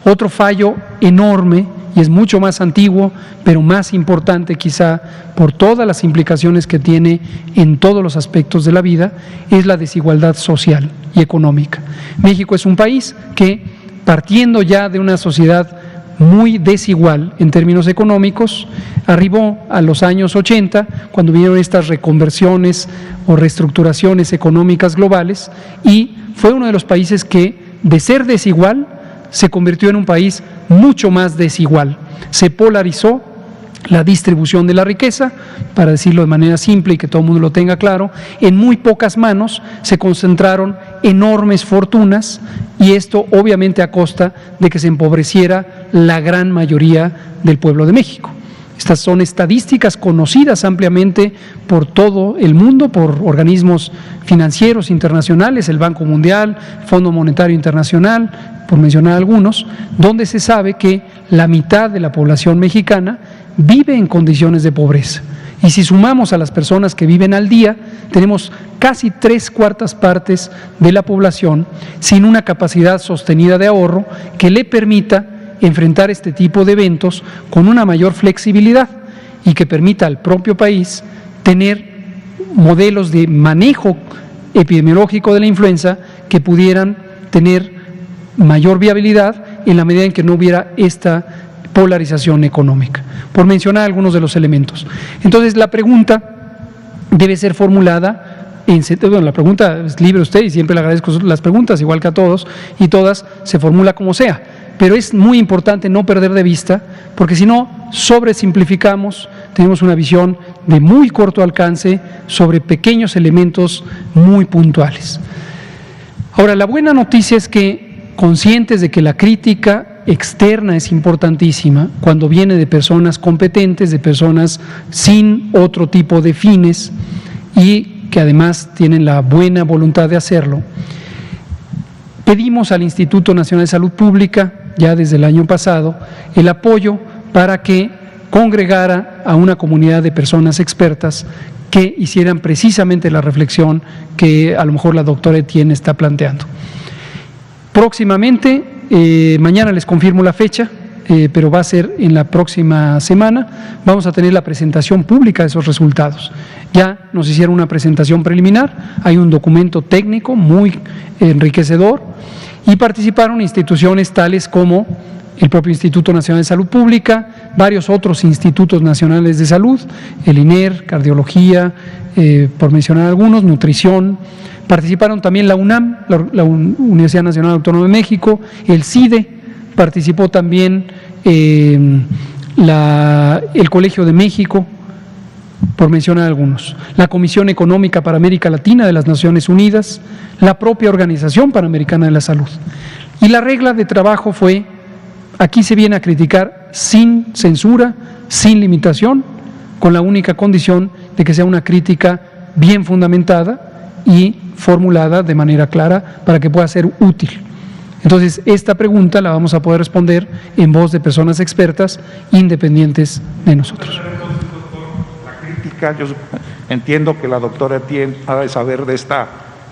Otro fallo enorme, y es mucho más antiguo, pero más importante quizá por todas las implicaciones que tiene en todos los aspectos de la vida, es la desigualdad social y económica. México es un país que, partiendo ya de una sociedad muy desigual en términos económicos, arribó a los años 80, cuando vinieron estas reconversiones o reestructuraciones económicas globales, y fue uno de los países que, de ser desigual, se convirtió en un país mucho más desigual. Se polarizó la distribución de la riqueza, para decirlo de manera simple y que todo el mundo lo tenga claro, en muy pocas manos se concentraron enormes fortunas, y esto obviamente a costa de que se empobreciera la gran mayoría del pueblo de México. Estas son estadísticas conocidas ampliamente por todo el mundo, por organismos financieros internacionales, el Banco Mundial, Fondo Monetario Internacional, por mencionar algunos, donde se sabe que la mitad de la población mexicana vive en condiciones de pobreza. Y si sumamos a las personas que viven al día, tenemos casi 3/4 partes de la población sin una capacidad sostenida de ahorro que le permita enfrentar este tipo de eventos con una mayor flexibilidad y que permita al propio país tener modelos de manejo epidemiológico de la influenza que pudieran tener mayor viabilidad en la medida en que no hubiera esta polarización económica, por mencionar algunos de los elementos. Entonces, la pregunta debe ser formulada, bueno, la pregunta es libre a usted y siempre le agradezco las preguntas, igual que a todos y todas, se formula como sea, pero es muy importante no perder de vista, porque si no, sobresimplificamos, tenemos una visión de muy corto alcance sobre pequeños elementos muy puntuales. Ahora, la buena noticia es que, conscientes de que la crítica externa es importantísima cuando viene de personas competentes, de personas sin otro tipo de fines y que además tienen la buena voluntad de hacerlo, pedimos al Instituto Nacional de Salud Pública, ya desde el año pasado, el apoyo para que congregara a una comunidad de personas expertas que hicieran precisamente la reflexión que a lo mejor la doctora Etienne está planteando. Próximamente, mañana les confirmo la fecha, pero va a ser en la próxima semana, vamos a tener la presentación pública de esos resultados. Ya nos hicieron una presentación preliminar, hay un documento técnico muy enriquecedor y participaron instituciones tales como el propio Instituto Nacional de Salud Pública, varios otros institutos nacionales de salud, el INER, cardiología, por mencionar algunos, nutrición. Participaron también la UNAM, la Universidad Nacional Autónoma de México, el CIDE, participó también el Colegio de México, por mencionar algunos, la Comisión Económica para América Latina de las Naciones Unidas, la propia Organización Panamericana de la Salud. Y la regla de trabajo fue: aquí se viene a criticar sin censura, sin limitación, con la única condición de que sea una crítica bien fundamentada y formulada de manera clara para que pueda ser útil. Entonces, esta pregunta la vamos a poder responder en voz de personas expertas independientes de nosotros. La crítica, yo entiendo que la doctora Etienne ha de saber de esta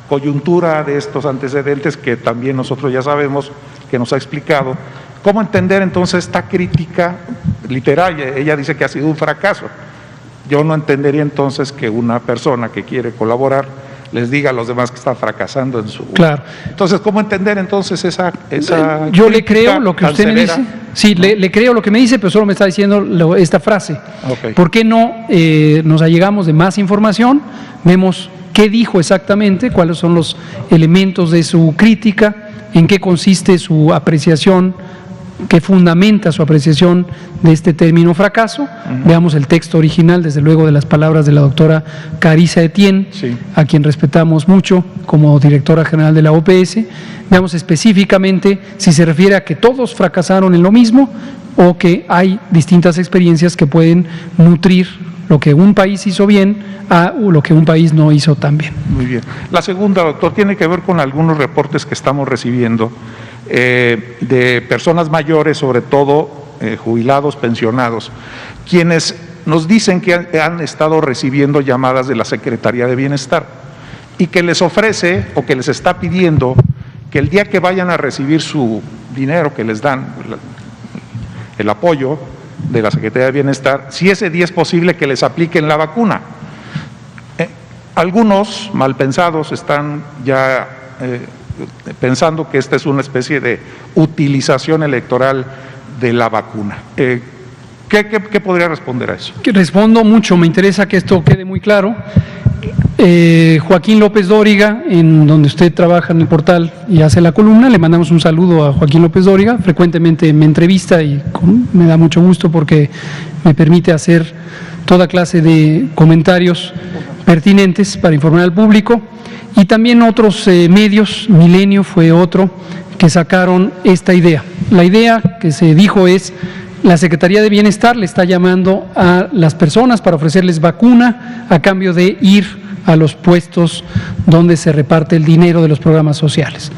coyuntura, de estos antecedentes que también nosotros ya sabemos, que nos ha explicado, ¿Cómo entender entonces esta crítica literal? Ella dice que ha sido un fracaso. Yo no entendería entonces que una persona que quiere colaborar les diga a los demás que están fracasando en su... Claro. Entonces, ¿cómo entender entonces esa yo le creo lo que tan usted me severa? dice. Sí, ¿No? le creo lo que me dice, pero solo me está diciendo esta frase. Ok. ¿Por qué no nos allegamos de más información? Vemos qué dijo exactamente, cuáles son los elementos de su crítica, en qué consiste su apreciación, qué fundamenta su apreciación de este término fracaso. Veamos el texto original, desde luego, de las palabras de la doctora Carissa Etienne, Sí. a quien respetamos mucho como directora general de la OPS. Veamos específicamente si se refiere a que todos fracasaron en lo mismo o que hay distintas experiencias que pueden nutrir lo que un país hizo bien a lo que un país no hizo tan bien. Muy bien. La segunda, doctor, tiene que ver con algunos reportes que estamos recibiendo de personas mayores, sobre todo jubilados, pensionados, quienes nos dicen que han estado recibiendo llamadas de la Secretaría de Bienestar y que les ofrece o que les está pidiendo que el día que vayan a recibir su dinero que les dan, el apoyo de la Secretaría de Bienestar, si ese día es posible que les apliquen la vacuna. Algunos malpensados están ya pensando que esta es una especie de utilización electoral de la vacuna. ¿Qué podría responder a eso? Que respondo mucho, me interesa que esto quede muy claro. Joaquín López Dóriga, en donde usted trabaja en el portal y hace la columna, le mandamos un saludo a Joaquín López Dóriga, frecuentemente me entrevista y me da mucho gusto porque me permite hacer toda clase de comentarios pertinentes para informar al público, y también otros medios, Milenio fue otro, que sacaron esta idea. La idea que se dijo es: la Secretaría de Bienestar le está llamando a las personas para ofrecerles vacuna a cambio de ir a los puestos donde se reparte el dinero de los programas sociales.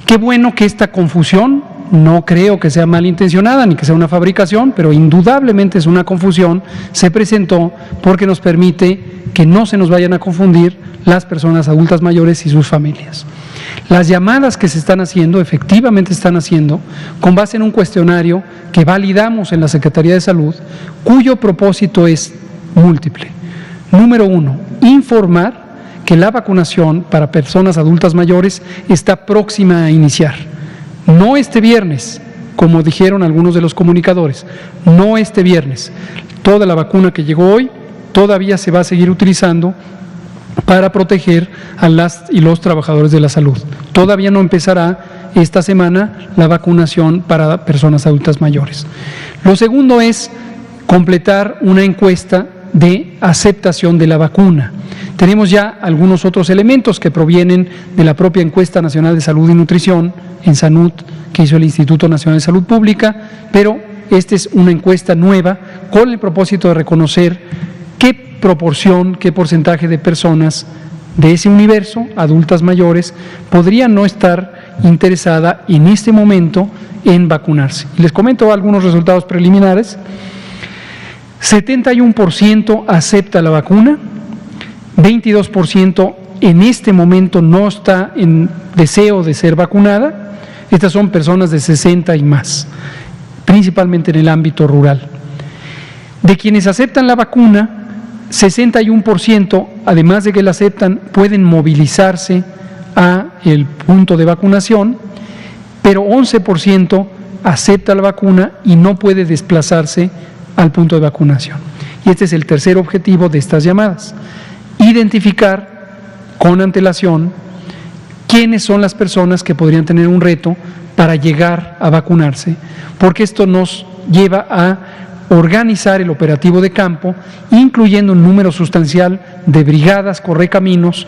Qué bueno que esta confusión, no creo que sea malintencionada ni que sea una fabricación, pero indudablemente es una confusión, se presentó porque nos permite que no se nos vayan a confundir las personas adultas mayores y sus familias. Las llamadas que se están haciendo, efectivamente se están haciendo, con base en un cuestionario que validamos en la Secretaría de Salud, cuyo propósito es múltiple. Número 1, informar que la vacunación para personas adultas mayores está próxima a iniciar. No este viernes, como dijeron algunos de los comunicadores, no este viernes. Toda la vacuna que llegó hoy todavía se va a seguir utilizando para proteger a las y los trabajadores de la salud. Todavía no empezará esta semana la vacunación para personas adultas mayores. Lo segundo es completar una encuesta de aceptación de la vacuna. Tenemos ya algunos otros elementos que provienen de la propia Encuesta Nacional de Salud y Nutrición, en SANUT, que hizo el Instituto Nacional de Salud Pública, pero esta es una encuesta nueva con el propósito de reconocer qué proporción, qué porcentaje de personas de ese universo, adultas mayores, podrían no estar interesada en este momento en vacunarse. Y les comento algunos resultados preliminares. 71% acepta la vacuna, 22% en este momento no está en deseo de ser vacunada. Estas son personas de 60 y más, principalmente en el ámbito rural. De quienes aceptan la vacuna, 61%, además de que la aceptan, pueden movilizarse a el punto de vacunación, pero 11% acepta la vacuna y no puede desplazarse al punto de vacunación. Y este es el tercer objetivo de estas llamadas: identificar con antelación quiénes son las personas que podrían tener un reto para llegar a vacunarse, porque esto nos lleva a organizar el operativo de campo, incluyendo un número sustancial de brigadas correcaminos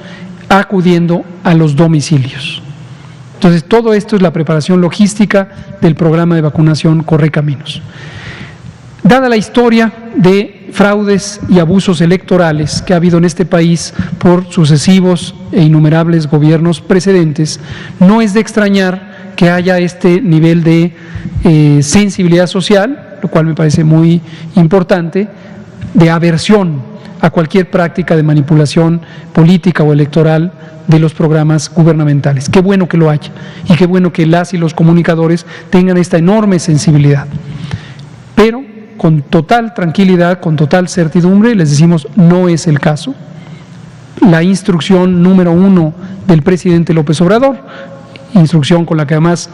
acudiendo a los domicilios. Entonces, todo esto es la preparación logística del programa de vacunación Correcaminos. Dada la historia de fraudes y abusos electorales que ha habido en este país por sucesivos e innumerables gobiernos precedentes, no es de extrañar que haya este nivel de sensibilidad social, lo cual me parece muy importante, de aversión a cualquier práctica de manipulación política o electoral de los programas gubernamentales. Qué bueno que lo haya y qué bueno que las y los comunicadores tengan esta enorme sensibilidad. Pero con total tranquilidad, con total certidumbre, les decimos, no es el caso. La instrucción número 1 del presidente López Obrador, instrucción con la que además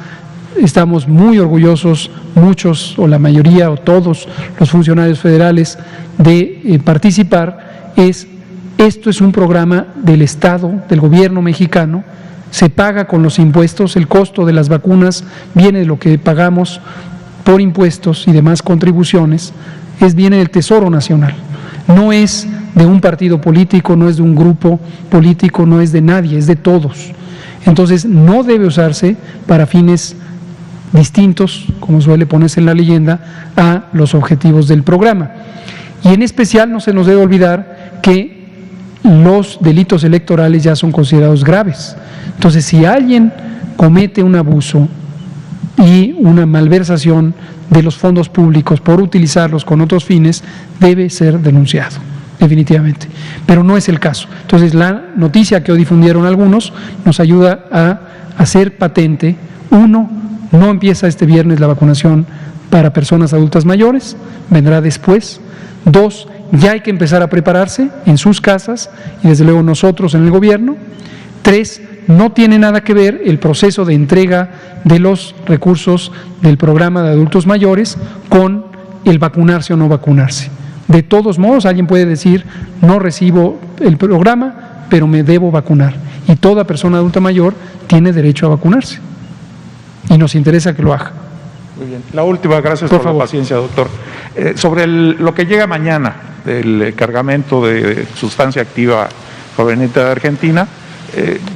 estamos muy orgullosos, muchos o la mayoría o todos los funcionarios federales, de participar, esto es un programa del Estado, del gobierno mexicano, se paga con los impuestos, el costo de las vacunas viene de lo que pagamos por impuestos y demás contribuciones, viene del Tesoro Nacional, no es de un partido político, no es de un grupo político, no es de nadie, es de todos. Entonces no debe usarse para fines distintos, como suele ponerse en la leyenda, a los objetivos del programa. Y en especial no se nos debe olvidar que los delitos electorales ya son considerados graves. Entonces, si alguien comete un abuso y una malversación de los fondos públicos por utilizarlos con otros fines, debe ser denunciado, definitivamente. Pero no es el caso. Entonces, la noticia que hoy difundieron algunos nos ayuda a hacer patente, uno, no empieza este viernes la vacunación para personas adultas mayores, vendrá después. 2, ya hay que empezar a prepararse en sus casas y desde luego nosotros en el gobierno. 3, no tiene nada que ver el proceso de entrega de los recursos del programa de adultos mayores con el vacunarse o no vacunarse. De todos modos, alguien puede decir, no recibo el programa, pero me debo vacunar. Y toda persona adulta mayor tiene derecho a vacunarse. Y nos interesa que lo haga. Muy bien. La última, gracias por la paciencia, doctor. Sobre lo que llega mañana, del cargamento de sustancia activa proveniente de Argentina,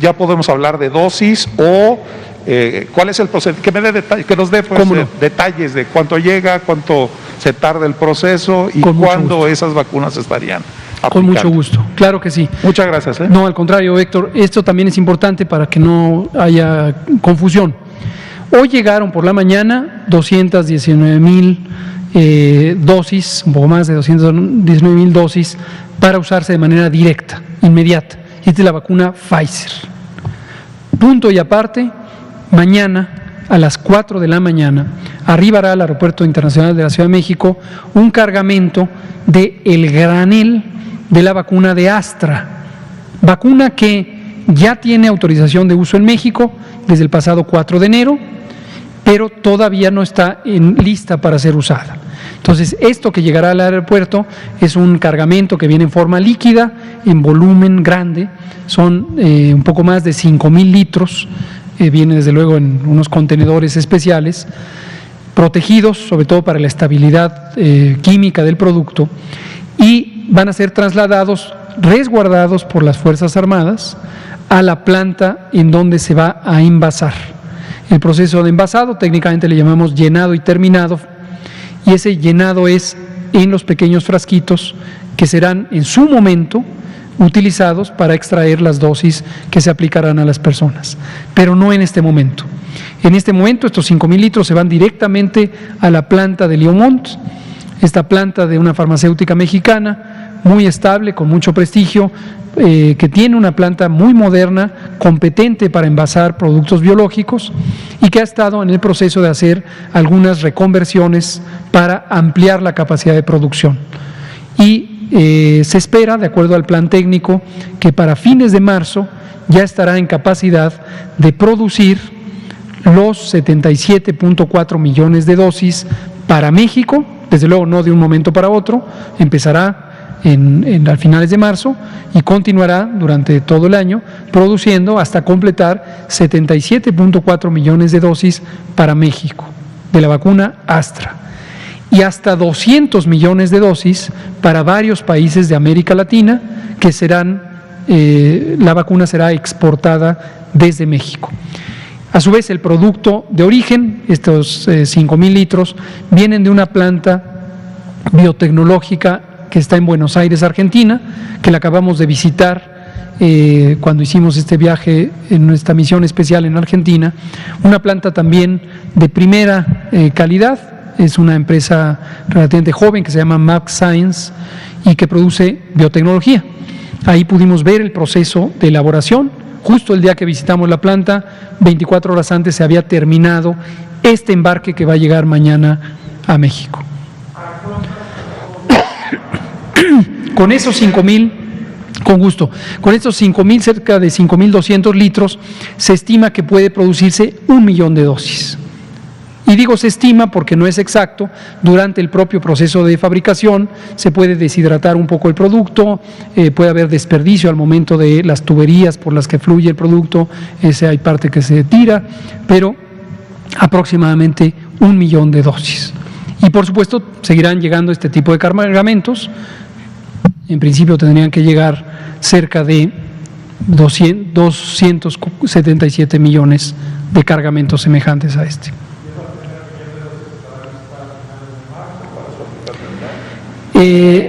¿ya podemos hablar de dosis o cuál es el procedimiento? Que nos dé pues, detalles de cuánto llega, cuánto se tarda el proceso y cuándo esas vacunas estarían aplicando. Con mucho gusto, claro que sí. Muchas gracias. No, al contrario, Héctor, esto también es importante para que no haya confusión. Hoy llegaron por la mañana 219,000 dosis, un poco más de 219,000 dosis para usarse de manera directa, inmediata. Esta es la vacuna Pfizer. Punto y aparte, mañana a las 4 de la mañana arribará al Aeropuerto Internacional de la Ciudad de México un cargamento de el granel de la vacuna de Astra, vacuna que ya tiene autorización de uso en México desde el pasado 4 de enero, pero todavía no está lista para ser usada. Entonces, esto que llegará al aeropuerto es un cargamento que viene en forma líquida, en volumen grande, son un poco más de 5,000 litros, viene desde luego en unos contenedores especiales, protegidos sobre todo para la estabilidad química del producto, y van a ser trasladados, resguardados por las Fuerzas Armadas, a la planta en donde se va a envasar. El proceso de envasado, técnicamente le llamamos llenado y terminado, y ese llenado es en los pequeños frasquitos que serán en su momento utilizados para extraer las dosis que se aplicarán a las personas, pero no en este momento. En este momento estos 5,000 litros se van directamente a la planta de Liomont, esta planta de una farmacéutica mexicana, muy estable, con mucho prestigio, que tiene una planta muy moderna, competente para envasar productos biológicos y que ha estado en el proceso de hacer algunas reconversiones para ampliar la capacidad de producción. Y se espera, de acuerdo al plan técnico, que para fines de marzo ya estará en capacidad de producir los 77.4 millones de dosis para México, desde luego no de un momento para otro, empezará a finales de marzo y continuará durante todo el año produciendo hasta completar 77.4 millones de dosis para México de la vacuna Astra y hasta 200 millones de dosis para varios países de América Latina que la vacuna será exportada desde México. A su vez, el producto de origen, estos 5,000 litros, vienen de una planta biotecnológica que está en Buenos Aires, Argentina, que la acabamos de visitar cuando hicimos este viaje en nuestra misión especial en Argentina, una planta también de primera calidad, es una empresa relativamente joven que se llama Mab Science y que produce biotecnología. Ahí pudimos ver el proceso de elaboración. Justo el día que visitamos la planta, 24 horas antes se había terminado este embarque que va a llegar mañana a México. Con esos 5,000, con gusto, con estos 5,000, cerca de 5,200 litros, se estima que puede producirse 1 millón de dosis. Y digo se estima porque no es exacto. Durante el propio proceso de fabricación se puede deshidratar un poco el producto, puede haber desperdicio al momento de las tuberías por las que fluye el producto, hay parte que se tira, pero aproximadamente 1 millón de dosis. Y por supuesto seguirán llegando este tipo de cargamentos. En principio tendrían que llegar cerca de 277 millones de cargamentos semejantes a este.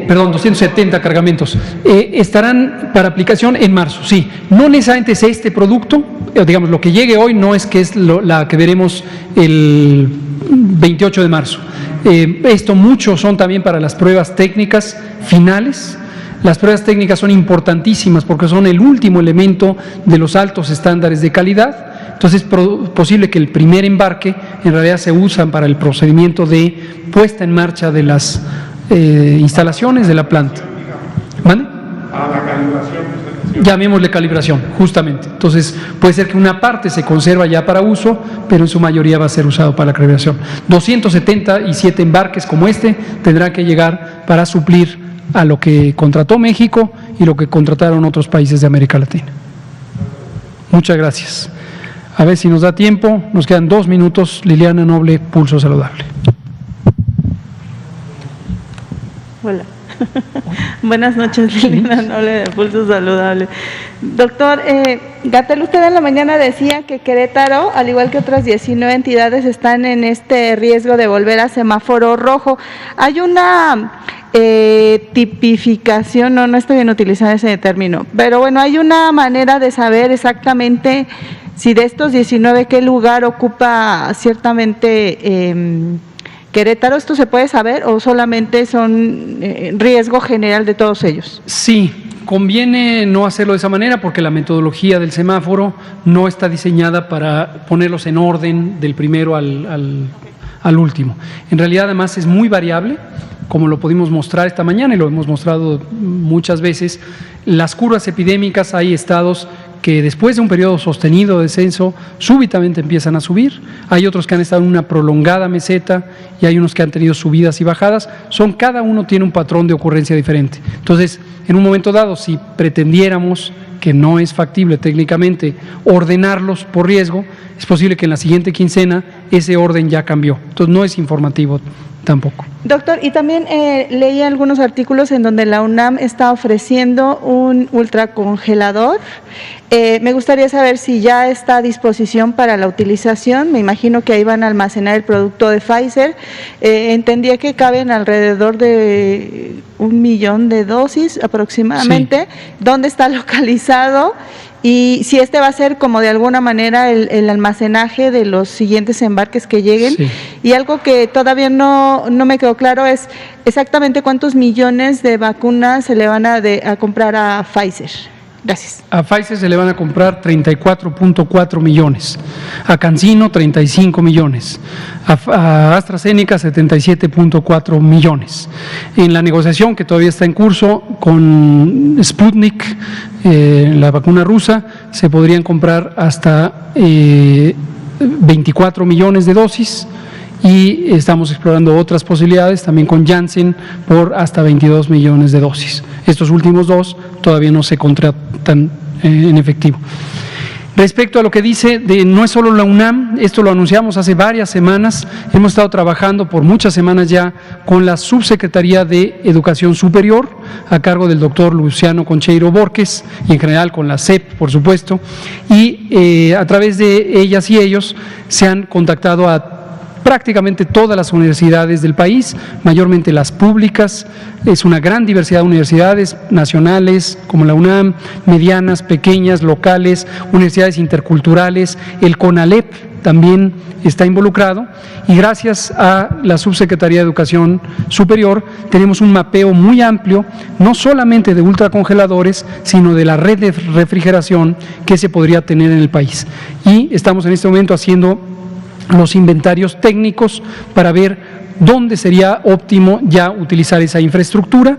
Perdón, 270 cargamentos. Estarán para aplicación en marzo, sí. No necesariamente es este producto, digamos, lo que llegue hoy no es que es la que veremos el 28 de marzo. Esto muchos son también para las pruebas técnicas finales. Las pruebas técnicas son importantísimas porque son el último elemento de los altos estándares de calidad. Entonces es posible que el primer embarque en realidad se usan para el procedimiento de puesta en marcha de las instalaciones de la planta. ¿Vale? A la calibración. Llamémosle calibración, justamente. Entonces puede ser que una parte se conserva ya para uso, pero en su mayoría va a ser usado para la calibración. 277 embarques como este tendrán que llegar para suplir a lo que contrató México y lo que contrataron otros países de América Latina. Muchas gracias. A ver si nos da tiempo, nos quedan 2 minutos. Liliana Noble, Pulso Saludable. Hola. Buenas noches, Liliana Noble de Pulso Saludable. Doctor Gatell, usted en la mañana decía que Querétaro, al igual que otras 19 entidades, están en este riesgo de volver a semáforo rojo. Hay una tipificación, no estoy bien utilizando ese término, pero bueno, hay una manera de saber exactamente si de estos 19, qué lugar ocupa ciertamente Querétaro. ¿Esto se puede saber o solamente son riesgo general de todos ellos? Sí, conviene no hacerlo de esa manera porque la metodología del semáforo no está diseñada para ponerlos en orden del primero al último. En realidad, además, es muy variable, como lo pudimos mostrar esta mañana y lo hemos mostrado muchas veces. Las curvas epidémicas, hay estados que después de un periodo sostenido de descenso súbitamente empiezan a subir, hay otros que han estado en una prolongada meseta y hay unos que han tenido subidas y bajadas. Cada uno tiene un patrón de ocurrencia diferente. Entonces, en un momento dado, si pretendiéramos, que no es factible técnicamente, ordenarlos por riesgo, es posible que en la siguiente quincena ese orden ya cambió. Entonces no es informativo tampoco. Doctor, y también leí algunos artículos en donde la UNAM está ofreciendo un ultracongelador. Me gustaría saber si ya está a disposición para la utilización. Me imagino que ahí van a almacenar el producto de Pfizer. Entendía que caben alrededor de 1 millón de dosis aproximadamente. Sí. ¿Dónde está localizado? Y si este va a ser como de alguna manera el almacenaje de los siguientes embarques que lleguen. Sí. Y algo que todavía no me quedó claro es exactamente cuántos millones de vacunas se le van a comprar a Pfizer. Gracias. A Pfizer se le van a comprar 34.4 millones, a CanSino 35 millones, a AstraZeneca 77.4 millones. En la negociación que todavía está en curso con Sputnik, la vacuna rusa, se podrían comprar hasta 24 millones de dosis. Y estamos explorando otras posibilidades también con Janssen por hasta 22 millones de dosis. Estos últimos dos todavía no se contratan en efectivo. Respecto a lo que dice, no es solo la UNAM, esto lo anunciamos hace varias semanas, hemos estado trabajando por muchas semanas ya con la Subsecretaría de Educación Superior, a cargo del doctor Luciano Concheiro Borges, y en general con la SEP, por supuesto, y a través de ellas y ellos se han contactado a prácticamente todas las universidades del país, mayormente las públicas. Es una gran diversidad de universidades nacionales como la UNAM, medianas, pequeñas, locales, universidades interculturales. El CONALEP también está involucrado, y gracias a la Subsecretaría de Educación Superior tenemos un mapeo muy amplio, no solamente de ultracongeladores, sino de la red de refrigeración que se podría tener en el país. Y estamos en este momento haciendo los inventarios técnicos para ver dónde sería óptimo ya utilizar esa infraestructura.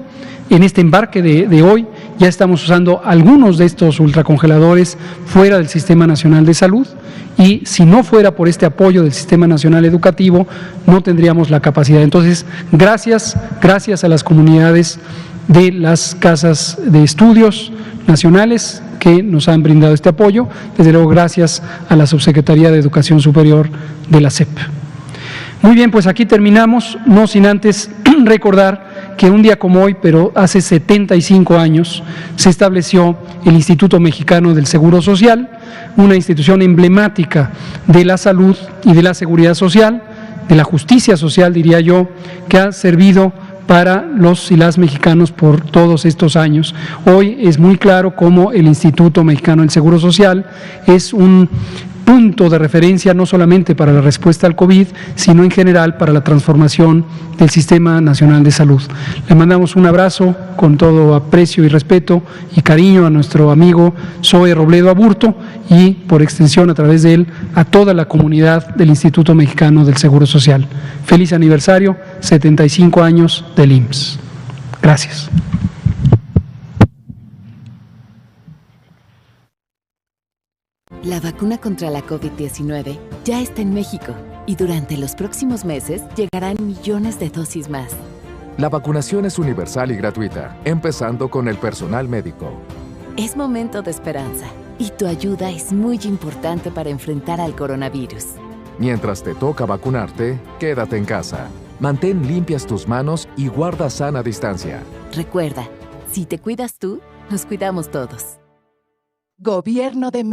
En este embarque de hoy ya estamos usando algunos de estos ultracongeladores fuera del Sistema Nacional de Salud, y si no fuera por este apoyo del Sistema Nacional Educativo no tendríamos la capacidad. Entonces, gracias a las comunidades de las casas de estudios nacionales que nos han brindado este apoyo, desde luego gracias a la Subsecretaría de Educación Superior de la SEP. Muy bien, pues aquí terminamos, no sin antes recordar que un día como hoy, pero hace 75 años, se estableció el Instituto Mexicano del Seguro Social, una institución emblemática de la salud y de la seguridad social, de la justicia social, diría yo, que ha servido para los y las mexicanos por todos estos años. Hoy es muy claro cómo el Instituto Mexicano del Seguro Social es un punto de referencia no solamente para la respuesta al COVID, sino en general para la transformación del Sistema Nacional de Salud. Le mandamos un abrazo con todo aprecio y respeto y cariño a nuestro amigo Zoe Robledo Aburto, y por extensión a través de él a toda la comunidad del Instituto Mexicano del Seguro Social. Feliz aniversario, 75 años del IMSS. Gracias. La vacuna contra la COVID-19 ya está en México y durante los próximos meses llegarán millones de dosis más. La vacunación es universal y gratuita, empezando con el personal médico. Es momento de esperanza y tu ayuda es muy importante para enfrentar al coronavirus. Mientras te toca vacunarte, quédate en casa. Mantén limpias tus manos y guarda sana distancia. Recuerda, si te cuidas tú, nos cuidamos todos. Gobierno de México.